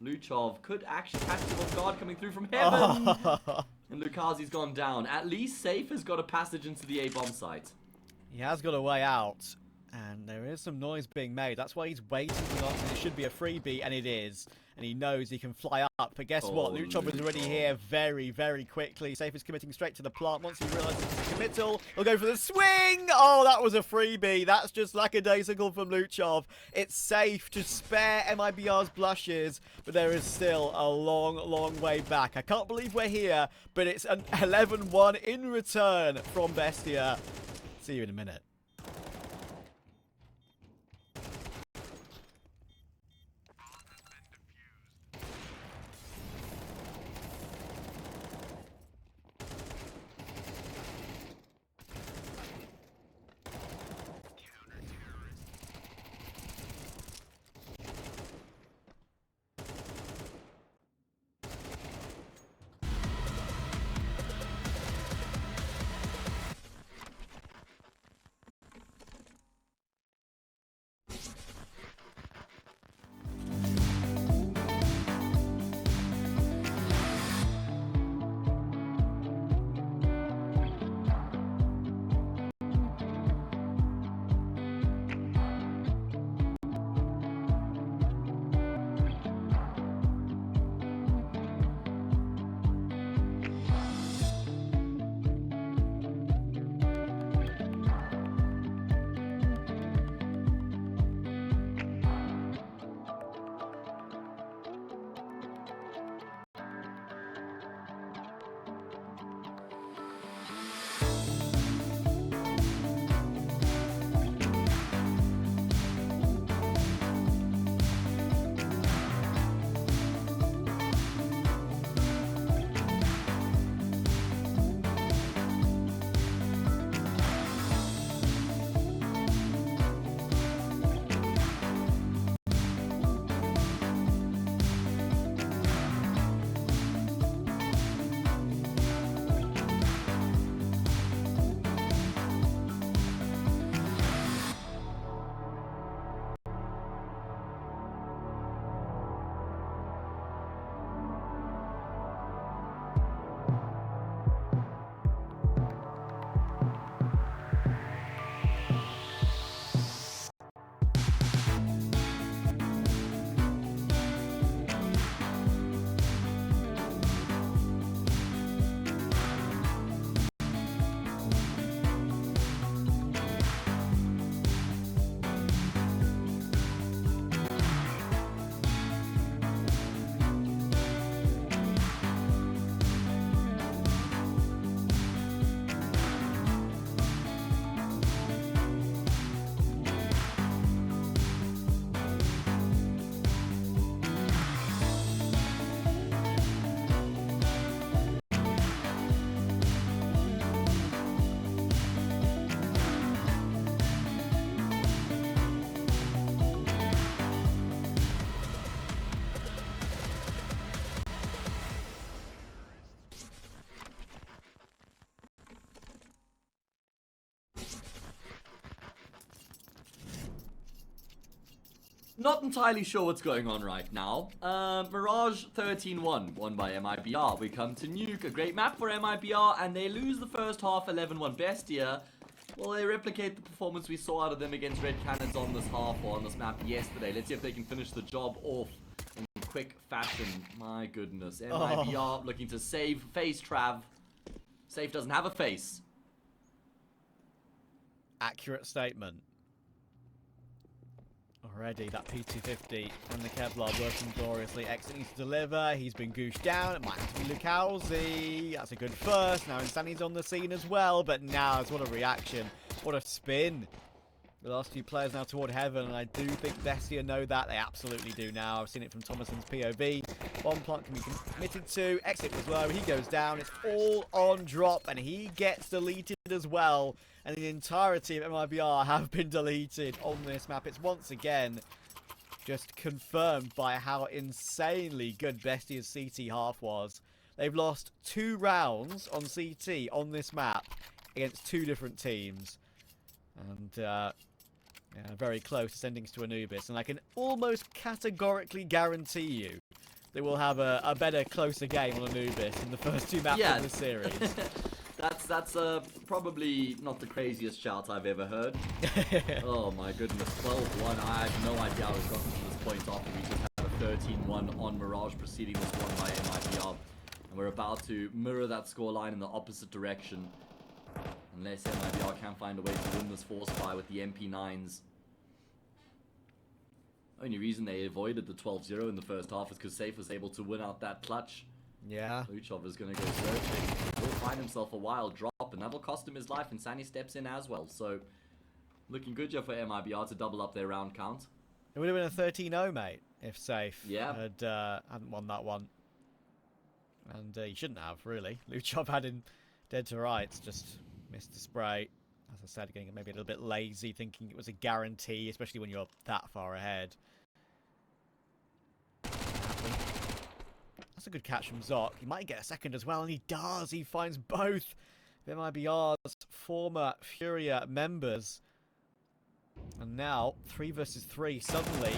Luchov could actually catch him off guard coming through from heaven. Oh. And Lukazi's gone down. At least Safe has got a passage into the A-bomb site. He has got a way out, and there is some noise being made. That's why he's waiting for that. It should be a freebie, and it is. And he knows he can fly up. But guess what? Luchov is already here very, very quickly. Safe is committing straight to the plant. Once he realizes it's a committal, he'll go for the swing. Oh, that was a freebie. That's just lackadaisical from Luchov. It's safe to spare MIBR's blushes, but there is still a long, long way back. I can't believe we're here, but it's an 11-1 in return from BESTIA. See you in a minute. Not entirely sure what's going on right now. Mirage 13-1, won by MIBR. We come to Nuke, a great map for MIBR, and they lose the first half 11-1. BESTIA, well, they replicate the performance we saw out of them against Red Cannons on this half or on this map yesterday. Let's see if they can finish the job off in quick fashion. My goodness. MIBR looking to save face, Trav. Safe doesn't have a face. Accurate statement. Already, that P250 from the Kevlar working gloriously. Exit needs to deliver. He's been gooshed down. It might have to be Lukowski. That's a good first. Now Insani's on the scene as well. But now, what a reaction. What a spin. The last two players now toward heaven. And I do think BESTIA know that. They absolutely do now. I've seen it from Thomason's POV. Bomb plant can be committed to. Exit was low. He goes down. It's all on drop. And he gets deleted as well. And the entirety of MIBR have been deleted on this map. It's once again just confirmed by how insanely good BESTIA's CT half was. They've lost 2 rounds on CT on this map against 2 different teams. And yeah, very close ascendings to Anubis. And I can almost categorically guarantee you that we'll have a better, closer game on Anubis in the first 2 maps of the series. That's probably not the craziest shout I've ever heard. Oh my goodness, 12-1. I have no idea how we've gotten to this point after we just had a 13-1 on Mirage, preceding this one by MIBR. And we're about to mirror that scoreline in the opposite direction. Unless MIBR can find a way to win this force fire with the MP9s. Only reason they avoided the 12-0 in the first half is because Safe was able to win out that clutch. Yeah. Luchov is going to go searching. He'll find himself a wild drop, and that'll cost him his life, and Sani steps in as well. So, looking good here for MIBR to double up their round count. It would have been a 13-0, mate, if Safe hadn't won that one. And he shouldn't have, really. Luchov had him dead to rights, just missed the spray. As I said, getting maybe a little bit lazy, thinking it was a guarantee, especially when you're that far ahead. That's a good catch from Zoc. He might get a second as well, and he does. He finds both of MIBR's former Furia members. And now, 3 versus 3 suddenly.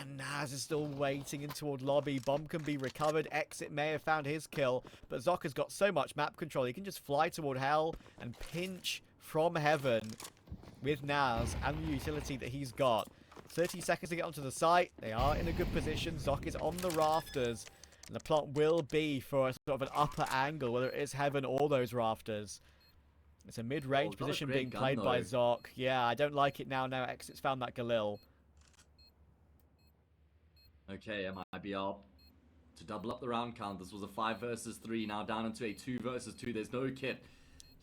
And Naz is still waiting in toward lobby. Bomb can be recovered. Exit may have found his kill. But Zoc has got so much map control. He can just fly toward hell and pinch from heaven with Naz and the utility that he's got. 30 seconds to get onto the site. They are in a good position. Zoc is on the rafters. And the plot will be for a sort of an upper angle, whether it is heaven or those rafters. It's a mid-range position being played by Zoc. Yeah, I don't like it now. Now Exit's found that Galil. Okay, MIBR to double up the round count. This was a 5 versus 3, now down into a 2 versus 2. There's no kit.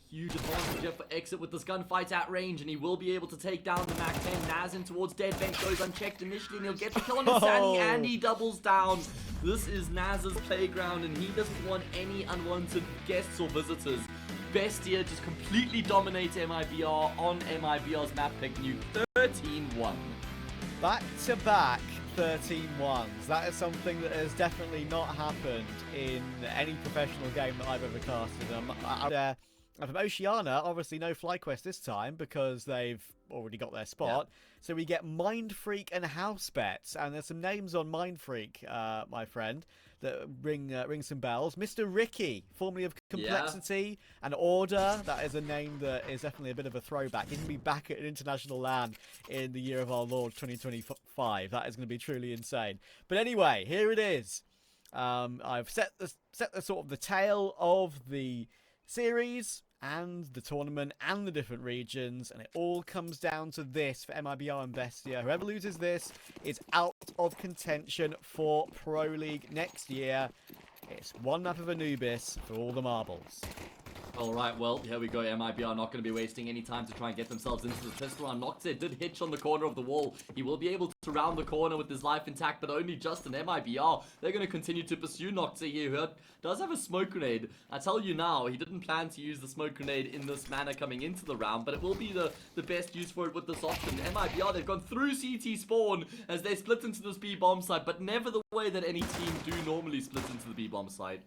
Huge advantage here for Exit with this gunfight at range, and he will be able to take down the Mac 10. Naz in towards Dead Vent goes unchecked initially, and he'll get the kill on Sani, and he doubles down. This is Naz's playground, and he doesn't want any unwanted guests or visitors. BESTIA just completely dominates MIBR on MIBR's map pick. Nuke 13-1. Back-to-back 13-1s. That is something that has definitely not happened in any professional game that I've ever casted. And from Oceania, obviously no FlyQuest this time because they've already got their spot. Yeah. So we get Mindfreak and Housebets. And there's some names on Mindfreak, my friend, that ring some bells. Mr. Ricky, formerly of Complexity and Order. That is a name that is definitely a bit of a throwback. He's going to be back at an international LAN in the year of our Lord 2025. That is going to be truly insane. But anyway, here it is. I've set the sort of the tail of the series and the tournament and the different regions, and it all comes down to this for MIBR and BESTIA. Whoever loses this is out of contention for Pro League next year. It's one map of Anubis for all the marbles. Alright, well, here we go. MIBR not going to be wasting any time to try and get themselves into the pistol round. Noxer did hitch on the corner of the wall. He will be able to round the corner with his life intact, but only just an MIBR. They're going to continue to pursue Noxer here, who does have a smoke grenade. I tell you now, he didn't plan to use the smoke grenade in this manner coming into the round, but it will be the best use for it with this option. MIBR, they've gone through CT spawn as they split into this B-bomb site, but never the way that any team do normally split into the B-bomb site.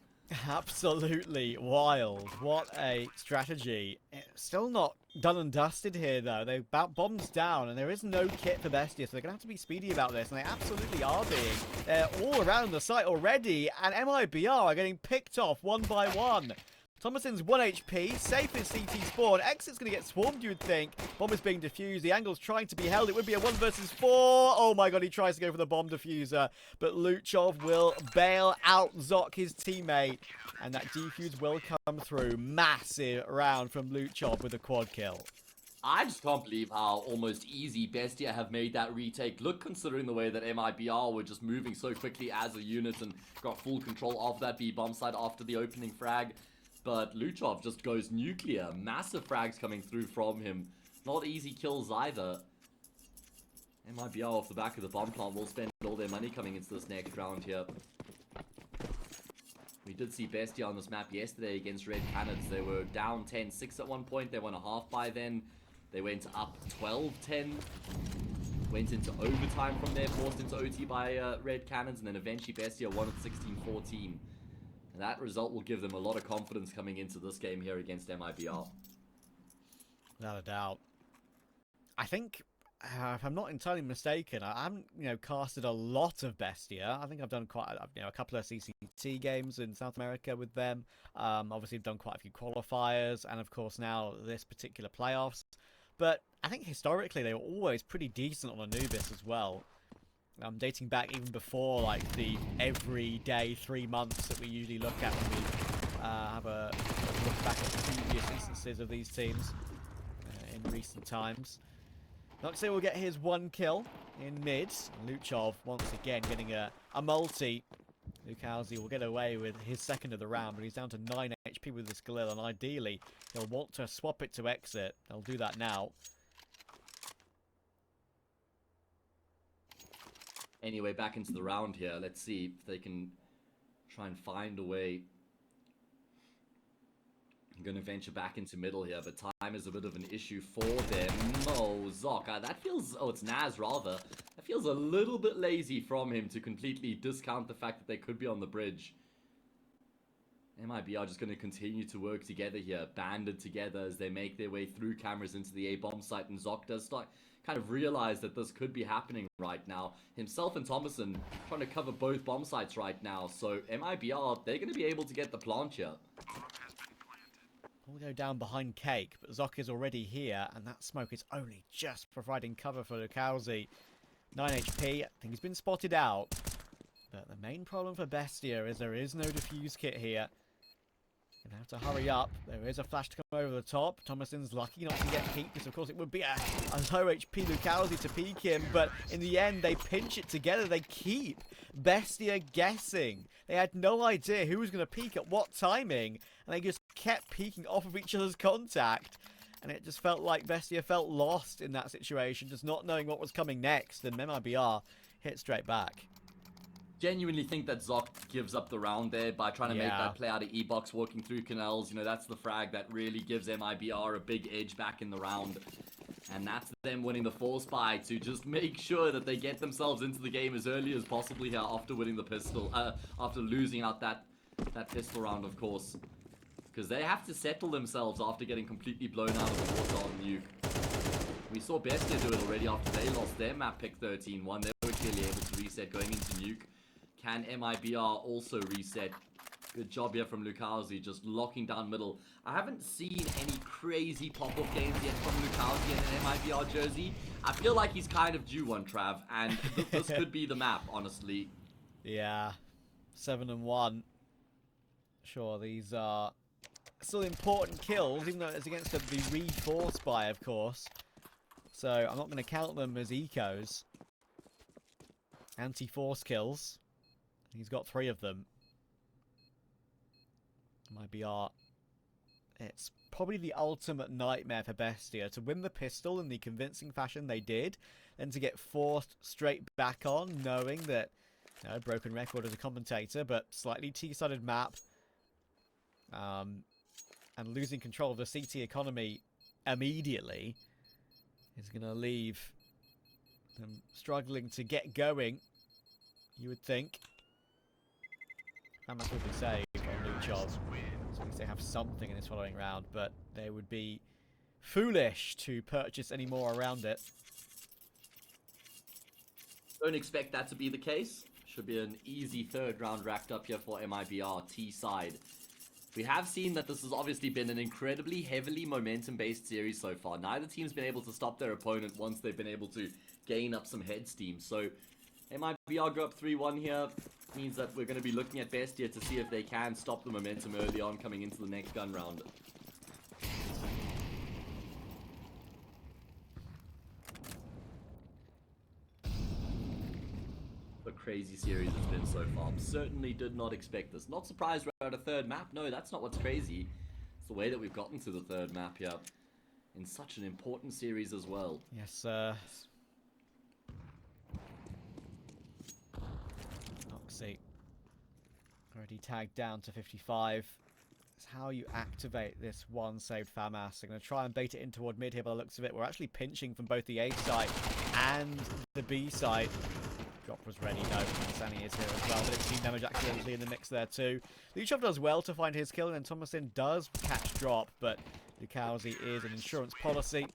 Absolutely wild. What a strategy. It's still not done and dusted here, though. They've bombs down, and there is no kit for BESTIA, so they're going to have to be speedy about this, and they absolutely are being. They're all around the site already, and MIBR are getting picked off one by one. Thomason's 1 HP, safe is CT spawn. Exit's going to get swarmed, you would think. Bomb is being defused. The angle's trying to be held. It would be a 1 versus 4. Oh my god, he tries to go for the bomb diffuser. But Luchov will bail out Zoc, his teammate. And that defuse will come through. Massive round from Luchov with a quad kill. I just can't believe how almost easy BESTIA have made that retake. Look, considering the way that MIBR were just moving so quickly as a unit and got full control of that B-bomb site after the opening frag. But Luchov just goes nuclear. Massive frags coming through from him. Not easy kills either. MIBR off the back of the bomb plant will spend all their money coming into this next round here. We did see BESTIA on this map yesterday against Red Cannons. They were down 10-6 at one point. They won a half by then. They went up 12-10. Went into overtime from there, forced into OT by Red Cannons. And then eventually BESTIA won at 16-14. That result will give them a lot of confidence coming into this game here against MIBR. Without a doubt. I think if I'm not entirely mistaken, I haven't, casted a lot of Bestia. I think I've done a couple of CCT games in South America with them. Obviously, I've done quite a few qualifiers, and of course now this particular playoffs. But I think historically they were always pretty decent on Anubis as well. Dating back even before like the everyday 3 months that we usually look at when we have a look back at previous instances of these teams in recent times. Noxie will get his 1 kill in mid. Luchov once again getting a multi. Lukowski will get away with his second of the round, but he's down to 9 HP with this Galil, and ideally he'll want to swap it to exit. They'll do that now. Anyway, back into the round here. Let's see if they can try and find a way. I'm going to venture back into middle here, but time is a bit of an issue for them. Oh, Zoc. That feels... Oh, it's Naz, rather. That feels a little bit lazy from him to completely discount the fact that they could be on the bridge. MIBR just going to continue to work together here, banded together as they make their way through cameras into the A-bomb site, and Zoc does start kind of realize that this could be happening right now. Himself and Thomason trying to cover both bomb sites right now, so MIBR, they're going to be able to get the plant here. We'll go down behind Cake, but Zoc is already here, and that smoke is only just providing cover for Lukowski. 9 HP, I think he's been spotted out. But the main problem for Bestia is there is no defuse kit here. Gonna have to hurry up. There is a flash to come over the top. Thomason's lucky not to get peeked, because of course it would be a low HP Lukowski to peek him, but in the end they pinch it together. They keep Bestia guessing. They had no idea who was going to peek at what timing, and they just kept peeking off of each other's contact. And it just felt like Bestia felt lost in that situation, just not knowing what was coming next, and MIBR hit straight back. Genuinely think that Zoc gives up the round there by trying to make that play out of E-Box, walking through canals. You know, that's the frag that really gives MIBR a big edge back in the round. And that's them winning the force buy to just make sure that they get themselves into the game as early as possibly here after winning the pistol, after losing out that pistol round, of course. Because they have to settle themselves after getting completely blown out of the water on Nuke. We saw Bestia do it already after they lost their map pick 13-1. They were clearly able to reset going into Nuke. Can MIBR also reset? Good job here from Lukowski, just locking down middle. I haven't seen any crazy pop-up games yet from Lukowski in an MIBR jersey. I feel like he's kind of due one, Trav, and this could be the map, honestly. Yeah, 7-1. Sure, these are still important kills, even though it's against the re-force buy, of course. So I'm not going to count them as ecos. Anti-force kills. He's got 3 of them. MIBR. It's probably the ultimate nightmare for Bestia to win the pistol in the convincing fashion they did, then to get forced straight back on, knowing that, broken record as a commentator, but slightly T-sided map, and losing control of the CT economy immediately is going to leave them struggling to get going, you would think. Hamas will be saved on Luchov, so at least they have something in this following round, but they would be foolish to purchase any more around it. Don't expect that to be the case. Should be an easy 3rd round racked up here for MIBR T-side. We have seen that this has obviously been an incredibly heavily momentum-based series so far. Neither team's been able to stop their opponent once they've been able to gain up some head steam. So MIBR go up 3-1 here. Means that we're going to be looking at Bestia to see if they can stop the momentum early on coming into the next gun round. A crazy series it's been so far. Certainly did not expect this. Not surprised we're at a 3rd map. No, that's not what's crazy. It's the way that we've gotten to the 3rd map here. In such an important series as well. Yes, sir. Noxie. Already tagged down to 55. It's how you activate this one saved FAMAS. I'm going to try and bait it in toward mid here by the looks of it. We're actually pinching from both the A side and the B side. Drop was ready, no. Sunny is here as well, but it's team damage accidentally in the mix there too. Luchov does well to find his kill, and then Thomason does catch drop, but Lukowski is an insurance policy.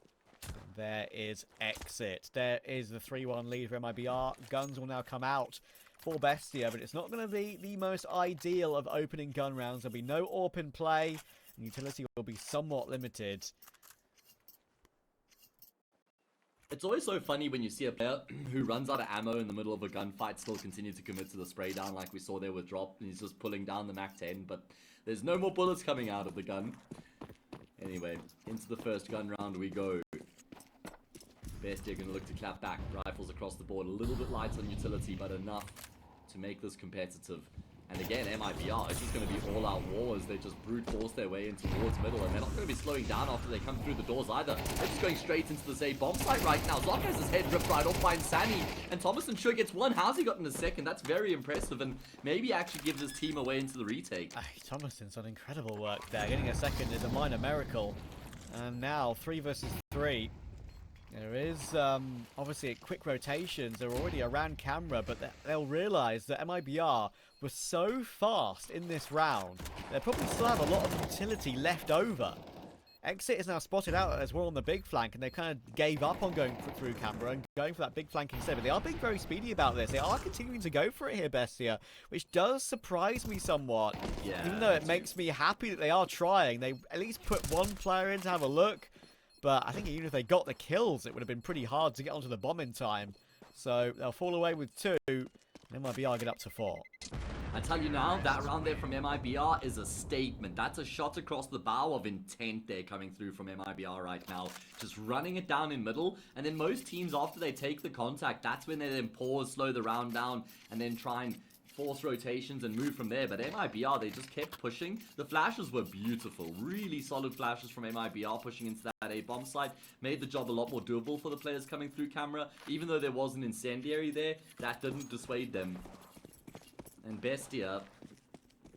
there is Exit. There is the 3-1 lead for MIBR. Guns will now come out for Bestia, but it's not going to be the most ideal of opening gun rounds. There'll be no AWP in play, and utility will be somewhat limited. It's always so funny when you see a player who runs out of ammo in the middle of a gunfight still continue to commit to the spray down like we saw there with Drop, and he's just pulling down the MAC-10, but there's no more bullets coming out of the gun. Anyway, into the first gun round we go. Bestia going to look to clap back. Rifles across the board. A little bit light on utility, but enough to make this competitive. And again, MIBR, it's just going to be all-out war as they just brute force their way in towards middle. And they're not going to be slowing down after they come through the doors either. They're just going straight into the A bomb site right now. Zoc has his head ripped right off by Insani. And Thomason sure gets one. How's he gotten a second? That's very impressive. And maybe actually gives his team away into the retake. Thomason's done incredible work there. Getting a second is a minor miracle. And now 3 versus 3. There is obviously quick rotations. They're already around camera, but they'll realise that MIBR were so fast in this round. They probably still have a lot of utility left over. Exit is now spotted out as well on the big flank, and they kind of gave up on going through camera and going for that big flank instead. But they are being very speedy about this. They are continuing to go for it here, Bestia, which does surprise me somewhat. Yeah, even though it makes me happy that they are trying. They at least put one player in to have a look. But I think even if they got the kills, it would have been pretty hard to get onto the bomb in time. So they'll fall away with 2, and MIBR get up to 4. I tell you now, that round there from MIBR is a statement. That's a shot across the bow of intent there coming through from MIBR right now. Just running it down in middle, and then most teams, after they take the contact, that's when they then pause, slow the round down, and then try and force rotations and move from there. But MIBR, they just kept pushing. The flashes were beautiful. Really solid flashes from MIBR pushing into that A bomb site. Made the job a lot more doable for the players coming through camera. Even though there was an incendiary there, that didn't dissuade them. And Bestia,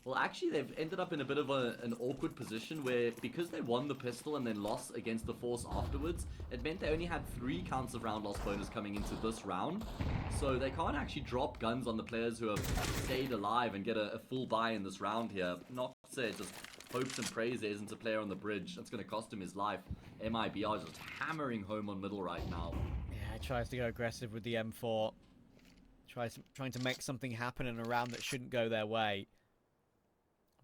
well, actually, they've ended up in a bit of an awkward position where, because they won the pistol and then lost against the Force afterwards, it meant they only had 3 counts of round loss bonus coming into this round. So they can't actually drop guns on the players who have stayed alive and get a full buy in this round here. Not to say just hopes and prays there isn't a player on the bridge. That's going to cost him his life. MIBR just hammering home on middle right now. Yeah, he tries to go aggressive with the M4. Trying to make something happen in a round that shouldn't go their way.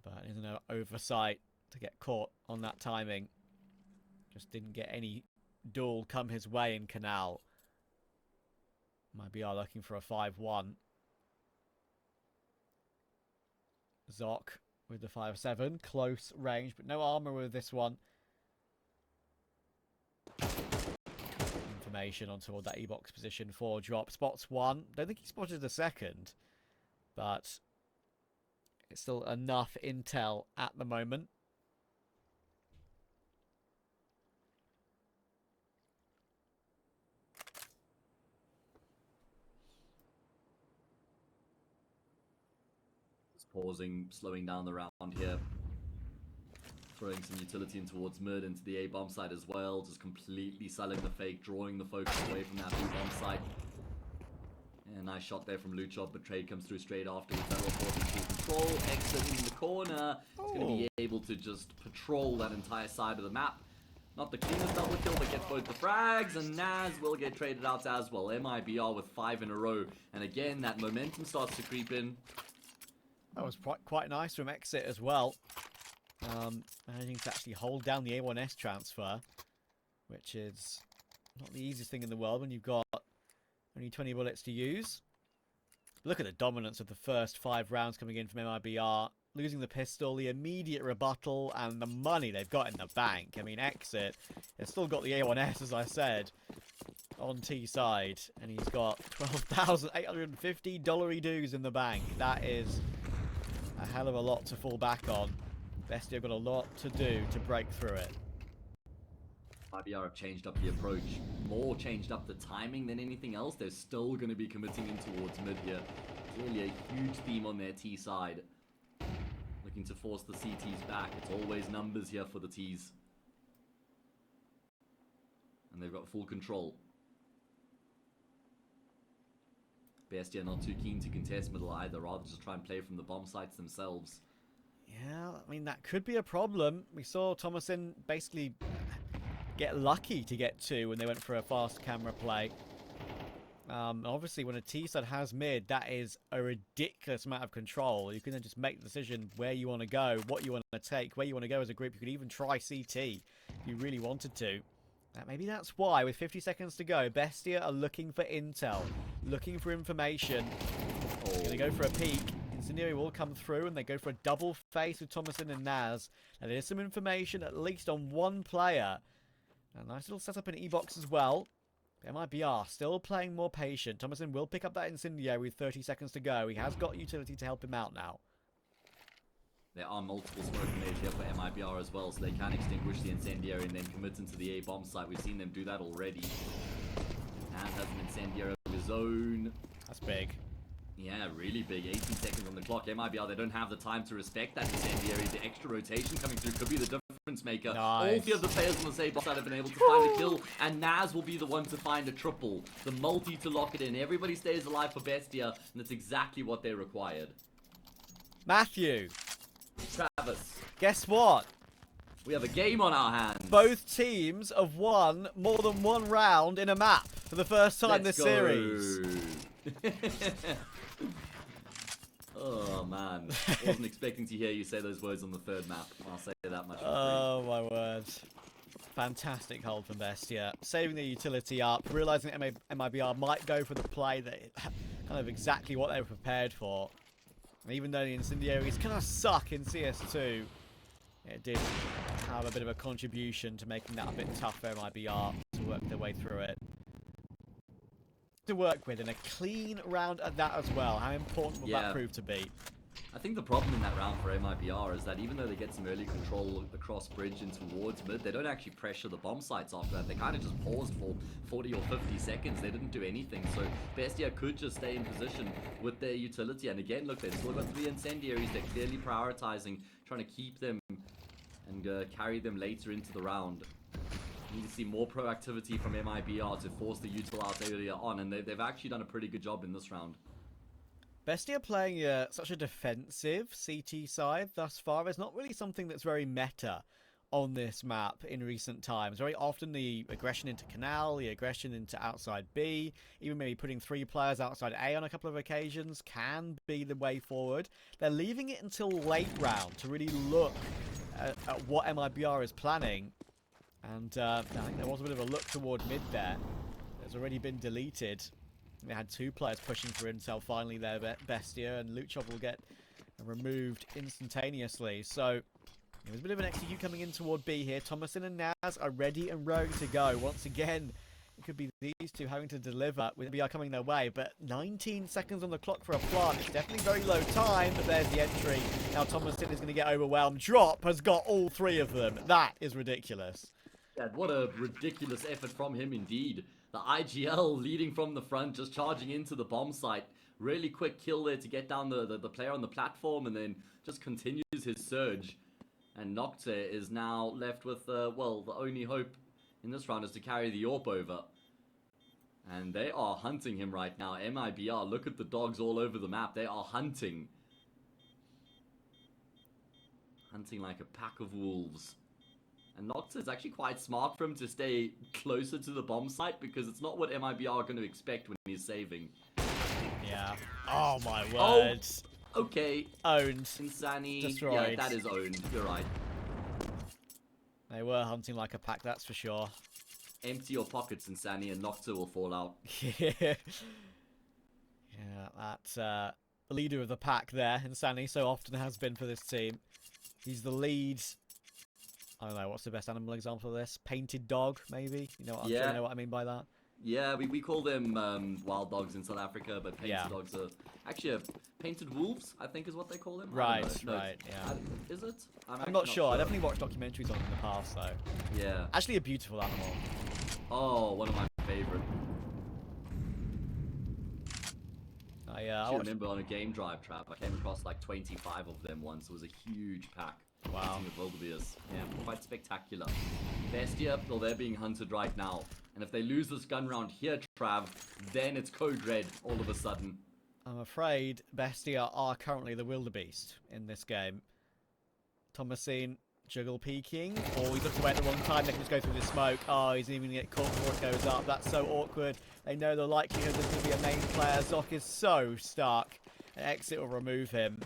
But there's no oversight to get caught on that timing. Just didn't get any duel come his way in Canal. MIBR looking for a 5-1. Zoc with the 5-7. Close range, but no armor with this one. Information on toward that E-box position for Drop. Spots 1. Don't think he spotted the second. But it's still enough intel at the moment. Just pausing, slowing down the round here. Throwing some utility in towards mid, into the A bomb site as well. Just completely selling the fake, drawing the focus away from that B bomb site. And nice shot there from Luchov, but trade comes through straight after with that reporting full control. Exit in the corner. It's going to be able to just patrol that entire side of the map. Not the cleanest double kill, but gets both the frags, and Naz will get traded out as well. MIBR with 5 in a row. And again, that momentum starts to creep in. That was quite nice from Exit as well. Managing to actually hold down the A1S transfer, which is not the easiest thing in the world when you've got only 20 bullets to use. Look at the dominance of the first 5 rounds coming in from MIBR. Losing the pistol, the immediate rebuttal, and the money they've got in the bank. I mean, Exit has still got the A1S, as I said, on T side. And he's got $12,850 dues in the bank. That is a hell of a lot to fall back on. Bestia got a lot to do to break through it. MIBR have changed up the approach, more changed up the timing than anything else. They're still going to be committing in towards mid here. Clearly a huge theme on their T side. Looking to force the CTs back. It's always numbers here for the Ts. And they've got full control. Bestia not too keen to contest middle either, rather just try and play from the bomb sites themselves. Yeah, I mean, that could be a problem. We saw Thomason basically get lucky to get 2 when they went for a fast camera play. Obviously, when a T-side has mid, that is a ridiculous amount of control. You can then just make the decision where you want to go, what you want to take, where you want to go as a group. You could even try CT if you really wanted to. Maybe that's why, with 50 seconds to go, BESTIA are looking for intel, looking for information. Going to go for a peek. Incendiary will come through, and they go for a double face with Thomason and Naz. Now, there is some information, at least on one player. A nice little setup in E-box as well. MIBR still playing more patient. Thomason will pick up that Incendiary with 30 seconds to go. He has got utility to help him out now. There are multiple smoke grenades here for MIBR as well, so they can extinguish the Incendiary and then commit into the A bomb site. We've seen them do that already. Naz has an Incendiary of his own. That's big. Yeah, really big. 18 seconds on the clock. MIBR, they don't have the time to respect that Incendiary. The extra rotation coming through could be the difference maker. Nice. All 3 of the players on the same box have been able to find a kill, and Naz will be the one to find a triple. The multi to lock it in. Everybody stays alive for BESTIA, and that's exactly what they required. Matthew. Travis. Guess what? We have a game on our hands. Both teams have won more than 1 round in a map for the first time Let's this go. series. Oh man, wasn't expecting to hear you say those words on the 3rd map. I'll say that much. Oh my word. Fantastic hold from BESTIA. Saving the utility up, realizing that MIBR might go for the play that kind of exactly what they were prepared for. And even though the Incendiaries kind of suck in CS2, it did have a bit of a contribution to making that a bit tough for MIBR to work their way through it. To work with, and a clean round at that as well. How important will that prove to be? I think the problem in that round for MIBR is that even though they get some early control across bridge and towards mid, they don't actually pressure the bomb sites after that. They kind of just paused for 40 or 50 seconds. They didn't do anything. So BESTIA could just stay in position with their utility. And again, look, they've still got 3 Incendiaries. They're clearly prioritizing, trying to keep them and carry them later into the round. You need to see more proactivity from MIBR to force the util out earlier on, and they've actually done a pretty good job in this round. BESTIA playing such a defensive CT side thus far is not really something that's very meta on this map in recent times. Very often the aggression into Canal, the aggression into outside B, even maybe putting 3 players outside A on a couple of occasions can be the way forward. They're leaving it until late round to really look at what MIBR is planning. And I think there was a bit of a look toward mid there. It's already been deleted. They had 2 players pushing for intel finally there, BESTIA, and Luchov will get removed instantaneously. So there's a bit of an execute coming in toward B here. Thomason and Naz are ready and raring to go. Once again, it could be these 2 having to deliver with BR coming their way. But 19 seconds on the clock for a plant. It's definitely very low time, but there's the entry. Now Thomason is going to get overwhelmed. Drop has got all 3 of them. That is ridiculous. Yeah, what a ridiculous effort from him indeed. The IGL leading from the front, just charging into the bomb site. Really quick kill there to get down the player on the platform, and then just continues his surge. And Nocte is now left with, well, the only hope in this round is to carry the AWP over. And they are hunting him right now. MIBR, look at the dogs all over the map. They are hunting. Hunting like a pack of wolves. And Nocte is actually quite smart for him to stay closer to the bomb site, because it's not what MIBR are going to expect when he's saving. Yeah. Oh my word. Oh, okay. Owned. Insani. Destroyed. Yeah, that is owned. You're right. They were hunting like a pack, that's for sure. Empty your pockets, Insani, and Nocte will fall out. Yeah. Yeah, that's leader of the pack there. Insani so often has been for this team. He's the lead. I don't know, what's the best animal example of this? Painted dog, maybe? You know what, Yeah. you know what I mean by that? Yeah, we call them wild dogs in South Africa, but painted dogs are actually painted wolves, I think is what they call them. Right, right, yeah. Is it? I'm not sure. I definitely watched documentaries on it in the past, though. Yeah. Actually, a beautiful animal. Oh, one of my favorite. I remember on a game drive trap, I came across like 25 of them once. It was a huge pack. Wow. Of wildebeest. Yeah, quite spectacular. BESTIA, well, they're being hunted right now. And if they lose this gun round here, Trav, then it's code red all of a sudden. I'm afraid BESTIA are currently the wildebeest in this game. Thomasin Juggle peeking. Oh, he's looked away at the wrong time. They can just go through the smoke. Oh, he's even going to get caught before it goes up. That's so awkward. They know the likelihood there's going to be a main player. Zoc is so stuck. An exit will remove him.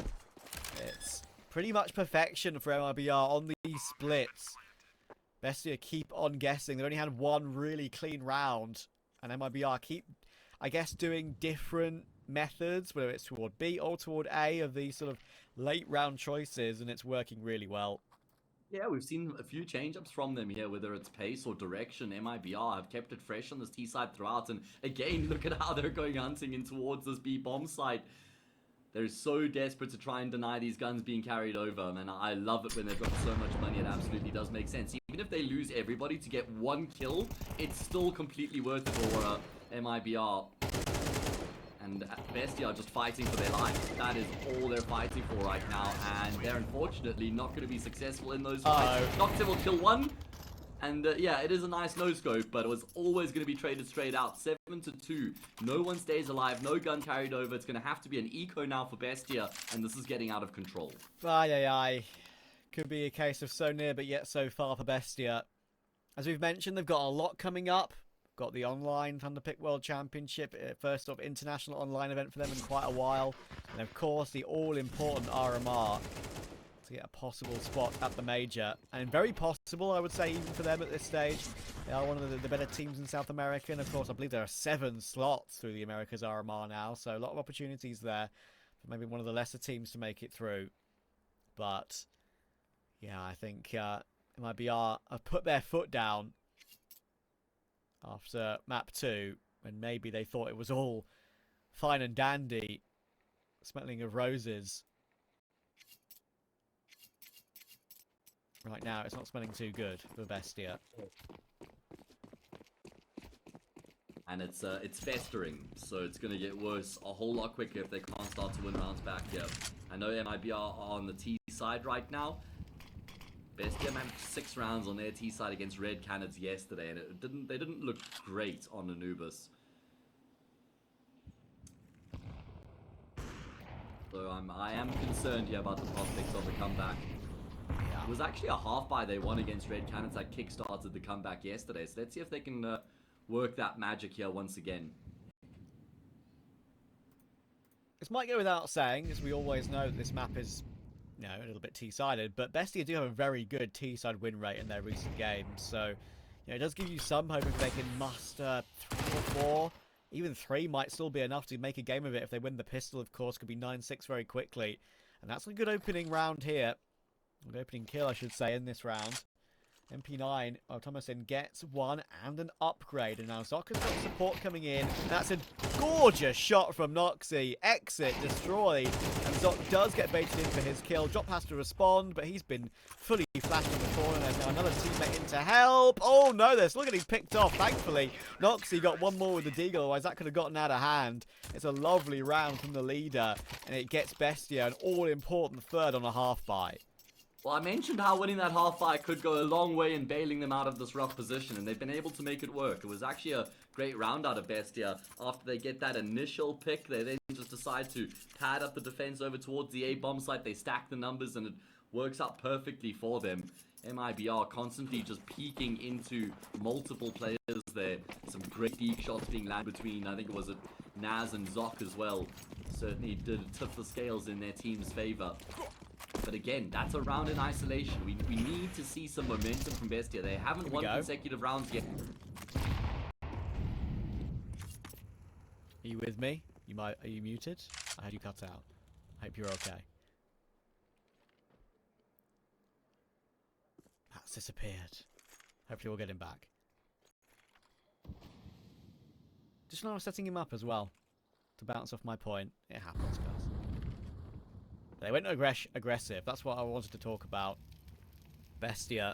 It's pretty much perfection for MIBR on these splits. BESTIA keep on guessing. They only had one really clean round. And MIBR keep, I guess, doing different methods, whether it's toward B or toward A, of these sort of late round choices, and it's working really well. Yeah, we've seen a few change-ups from them here, whether it's pace or direction. MIBR have kept it fresh on this T side throughout, and again, look at how they're going hunting in towards this B bomb site. They're so desperate to try and deny these guns being carried over, man. I love it when they've got so much money. It absolutely does make sense. Even if they lose everybody to get one kill, it's still completely worth it for MIBR. And BESTIA are just fighting for their lives. That is all they're fighting for right now, and they're unfortunately not going to be successful in those fights. Noctis will kill one, and yeah, it is a nice no-scope, but it was always going to be traded straight out. 7-2. No one stays alive, no gun carried over. It's going to have to be an eco now for BESTIA, and this is getting out of control. Aye. Could be a case of so near but yet so far for BESTIA. As we've mentioned, they've got a lot coming up. Got the online Thunderpick World Championship, first sort of international online event for them in quite a while. And of course, the all-important RMR to get a possible spot at the major. And very possible, I would say, even for them at this stage. They are one of the better teams in South America. And of course, I believe there are 7 slots through the Americas RMR now. So a lot of opportunities there for maybe one of the lesser teams to make it through. But yeah, I think MIBR have put their foot down after map 2, when maybe they thought it was all fine and dandy, smelling of roses. Right now, it's not smelling too good for BESTIA. And it's festering, so it's going to get worse a whole lot quicker if they can't start to win rounds back here. I know MIBR are on the T side right now. BESTIA managed 6 rounds on their T side against Red Canids yesterday, and they didn't look great on Anubis. So I am concerned here about the prospects of the comeback. Yeah. It was actually a half buy they won against Red Canids that kick-started the comeback yesterday. So let's see if they can work that magic here once again. This might go without saying, as we always know that this map is, you know, a little bit T-sided, but BESTIA do have a very good T-side win rate in their recent games, so you know, it does give you some hope if they can muster 3 or 4, even 3 might still be enough to make a game of it. If they win the pistol, of course, could be 9-6 very quickly, and that's a good opening round here, good opening kill, I should say, in this round. MP9, Thomason gets 1 and an upgrade, and now Zoc has got support coming in. That's a gorgeous shot from Noxy. Exit destroyed, and Zoc does get baited in for his kill. Drop has to respond, but he's been fully flashed on the corner. There's now another teammate in to help. Oh no, they're still getting picked off. Thankfully, Noxy got one more with the Deagle, otherwise that could have gotten out of hand. It's a lovely round from the leader, and it gets BESTIA an all-important 3rd on a half-buy. Well, I mentioned how winning that half-buy could go a long way in bailing them out of this rough position, and they've been able to make it work. It was actually a great round out of BESTIA. After they get that initial pick, they then just decide to pad up the defense over towards the A bomb site. They stack the numbers, and it works out perfectly for them. MIBR constantly just peeking into multiple players there. Some great deep shots being landed between, I think it was Naz and Zoc as well. Certainly did tip the scales in their team's favor. But again, that's a round in isolation. We need to see some momentum from BESTIA. They haven't won consecutive rounds yet. Are you with me? Are you muted? I heard you cut out. I hope you're okay. That's disappeared. Hopefully we'll get him back. Just when I was setting him up as well, to bounce off my point. It happens, guys. They went aggressive. That's what I wanted to talk about. BESTIA.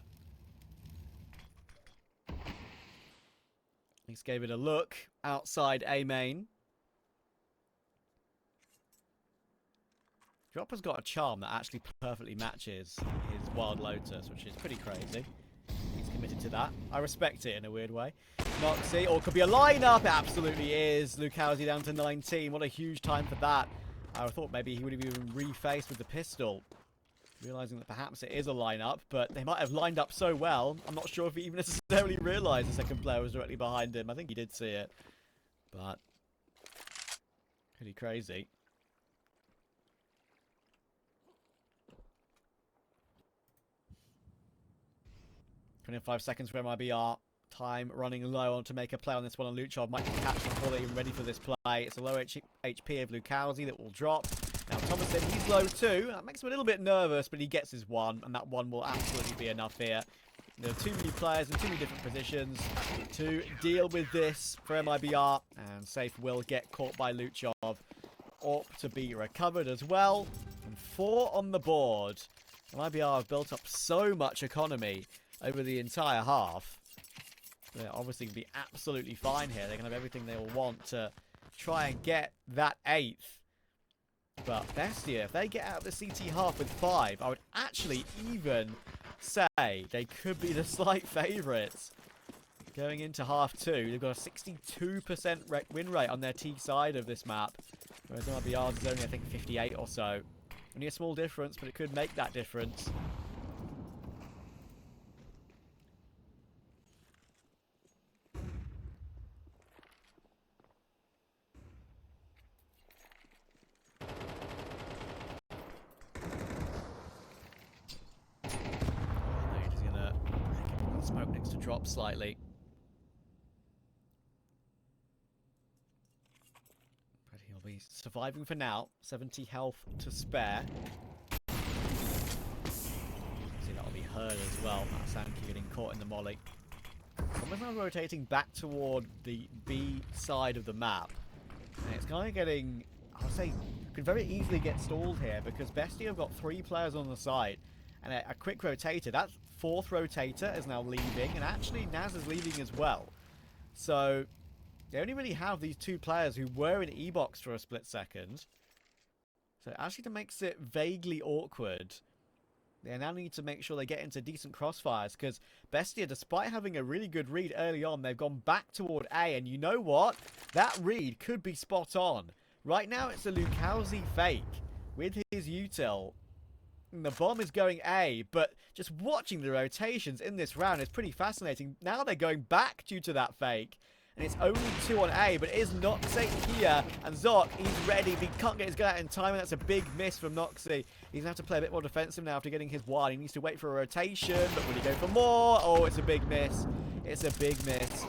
He's gave it a look outside A main. Dropper's got a charm that actually perfectly matches his Wild Lotus, which is pretty crazy. He's committed to that. I respect it in a weird way. Noxy, or it could be a lineup. It absolutely is. Lukowski down to 19. What a huge time for that. I thought maybe he would have even refaced with the pistol. realizing that perhaps it is a lineup, but they might have lined up so well, I'm not sure if he even necessarily realized the second player was directly behind him. I think he did see it, but pretty crazy. 25 seconds for MIBR. Time running low on to make a play on this one on Luchov. Might catch them before they're even ready for this play. It's a low HP of Lukowski that will drop. Now Thomason, he's low too. That makes him a little bit nervous, but he gets his one, and that one will absolutely be enough here. There are too many players in too many different positions to deal with this for MIBR, and Safe will get caught by Luchov. Orp to be recovered as well. And 4 on the board. MIBR have built up so much economy over the entire half. They're obviously going to be absolutely fine here. They're going to have everything they will want to try and get that 8th. But BESTIA, if they get out of the CT half with 5, I would actually even say they could be the slight favourites. Going into half 2, they've got a 62% win rate on their T side of this map. Whereas MIBR's is only, I think, 58 or so. Only a small difference, but it could make that difference. Smoke next to drop slightly. But he'll be surviving for now. 70 health to spare. See, that'll be heard as well. Sankey getting caught in the molly. Someone's now rotating back toward the B side of the map. And it's kind of getting, I would say, could very easily get stalled here because BESTIA have got 3 players on the side. And a quick rotator. That 4th rotator is now leaving, and actually Naz is leaving as well. So they only really have these 2 players who were in E-box for a split second. So it actually makes it vaguely awkward. They now need to make sure they get into decent crossfires, because BESTIA, despite having a really good read early on, they've gone back toward A, and you know what? That read could be spot on. Right now it's a Lukowski fake with his util. The bomb is going A, but just watching the rotations in this round is pretty fascinating. Now they're going back due to that fake. And it's only 2 on A, but it is Noxie here. And Zok, he's ready, but he can't get his gun out in time, and that's a big miss from Noxie. He's going to have to play a bit more defensive now after getting his one. He needs to wait for a rotation, but will he go for more? Oh, it's a big miss. It's a big miss.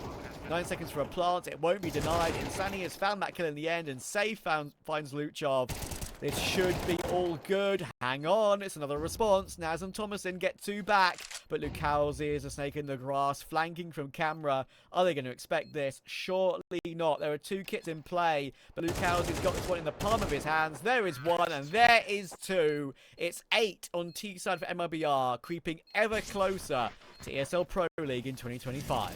9 seconds for a plant. It won't be denied. Insani has found that kill in the end, and Safe finds Luchov. This should be all good. Hang on. It's another response. Naz and Thomason get 2 back. But Lukowski is a snake in the grass, flanking from camera. Are they going to expect this? Surely not. There are 2 kits in play. But Lukowski's got this one in the palm of his hands. There is 1, and there is 2. It's 8 on T side for MIBR, creeping ever closer to ESL Pro League in 2025.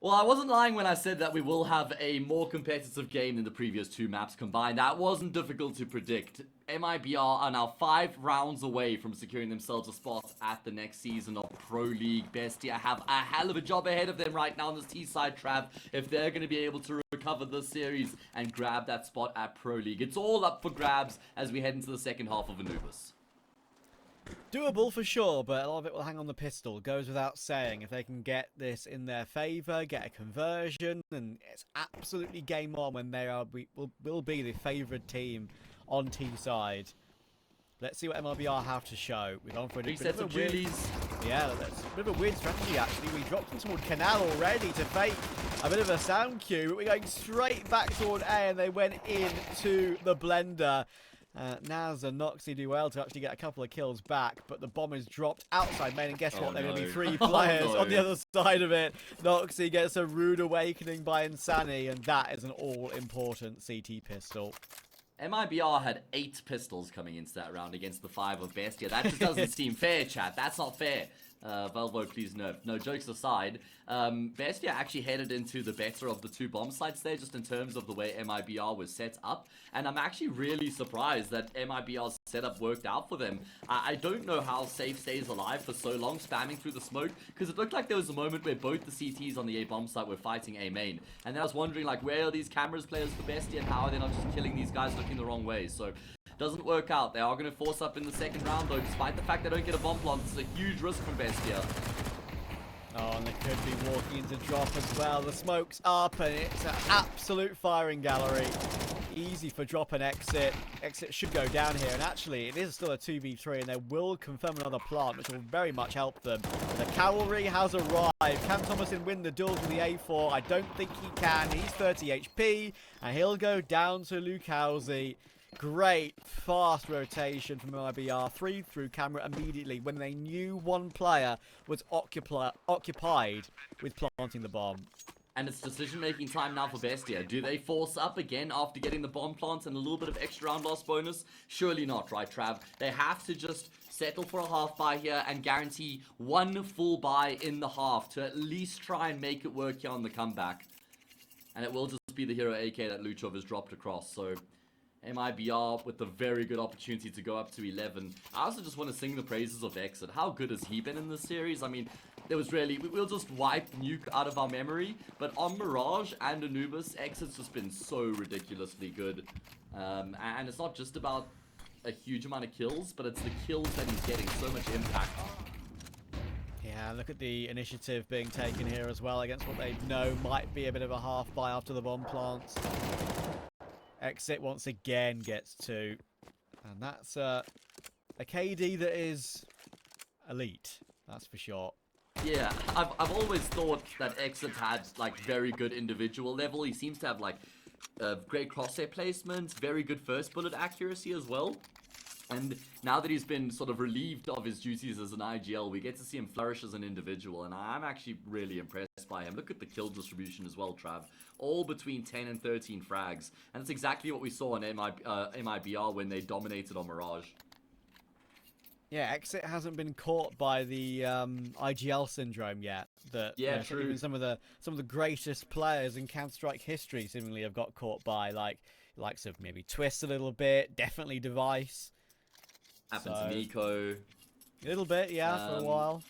Well, I wasn't lying when I said that we will have a more competitive game than the previous 2 maps combined. That wasn't difficult to predict. MIBR are now 5 rounds away from securing themselves a spot at the next season of Pro League. BESTIA have a hell of a job ahead of them right now on this T-side, Trav, if they're going to be able to recover this series and grab that spot at Pro League. It's all up for grabs as we head into the second half of Anubis. Doable for sure, but a lot of it will hang on the pistol. Goes without saying. If they can get this in their favour, get a conversion, and it's absolutely game on when they will be the favoured team on T side. Let's see what MIBR have to show. We've gone for a bit of a weird, yeah, that's a bit of a weird strategy actually. We dropped them toward Canal already to fake a bit of a sound cue, but we're going straight back toward A, and they went into the blender. Naz and Noxy do well to actually get a couple of kills back, but the bomb is dropped outside main, and guess what? There are going to be 3 players on the other side of it. Noxy gets a rude awakening by Insani, and that is an all-important CT pistol. MIBR had 8 pistols coming into that round against the 5 of BESTIA. That just doesn't seem fair, chat. That's not fair. Velvo, please nerf. No, jokes aside, BESTIA actually headed into the better of the 2 bomb sites there, just in terms of the way MIBR was set up. And I'm actually really surprised that MIBR's setup worked out for them. I don't know how Safe stays alive for so long, spamming through the smoke, because it looked like there was a moment where both the CTs on the A bomb site were fighting A main. And then I was wondering, like, where are these cameras players for BESTIA, and how are they not just killing these guys looking the wrong way? So doesn't work out. They are going to force up in the second round, though, despite the fact they don't get a bomb plant. It's a huge risk from BESTIA. Oh, and they could be walking into drop as well. The smoke's up, and it's an absolute firing gallery. Easy for drop and exit. Exit should go down here, and actually, it is still a 2v3, and they will confirm another plant, which will very much help them. The cavalry has arrived. Can Thomason win the duels with the A4? I don't think he can. He's 30 HP, and he'll go down to Lukowski. Great fast rotation from MIBR, 3 through camera immediately when they knew one player was occupied with planting the bomb. And it's decision-making time now for BESTIA. Do they force up again after getting the bomb plants and a little bit of extra round loss bonus? Surely not, right, Trav? They have to just settle for a half buy here and guarantee 1 full buy in the half to at least try and make it work here on the comeback. And it will just be the hero AK that Luchov has dropped across, so MIBR with a very good opportunity to go up to 11. I also just want to sing the praises of Exit. How good has he been in this series? I mean, there was really, we'll just wipe Nuke out of our memory, but on Mirage and Anubis, Exit's just been so ridiculously good. And it's not just about a huge amount of kills, but it's the kills that he's getting, so much impact. Yeah, look at the initiative being taken here as well against what they know might be a bit of a half buy after the bomb plants. Exit once again gets 2, and that's a KD that is elite, that's for sure. Yeah, I've always thought that Exit had like very good individual level. He seems to have like great crosshair placement, very good first bullet accuracy as well. And now that he's been sort of relieved of his duties as an IGL, we get to see him flourish as an individual, and I'm actually really impressed by him. Look at the kill distribution as well, Trav. All between 10 and 13 frags. And it's exactly what we saw on MIBR when they dominated on Mirage. Yeah, Exit hasn't been caught by the IGL syndrome yet. That yeah, true. Even some of the greatest players in Counter-Strike history seemingly have got caught by, likes of maybe Twist a little bit, definitely Device. Happened to Nico. A little bit, yeah, for a while.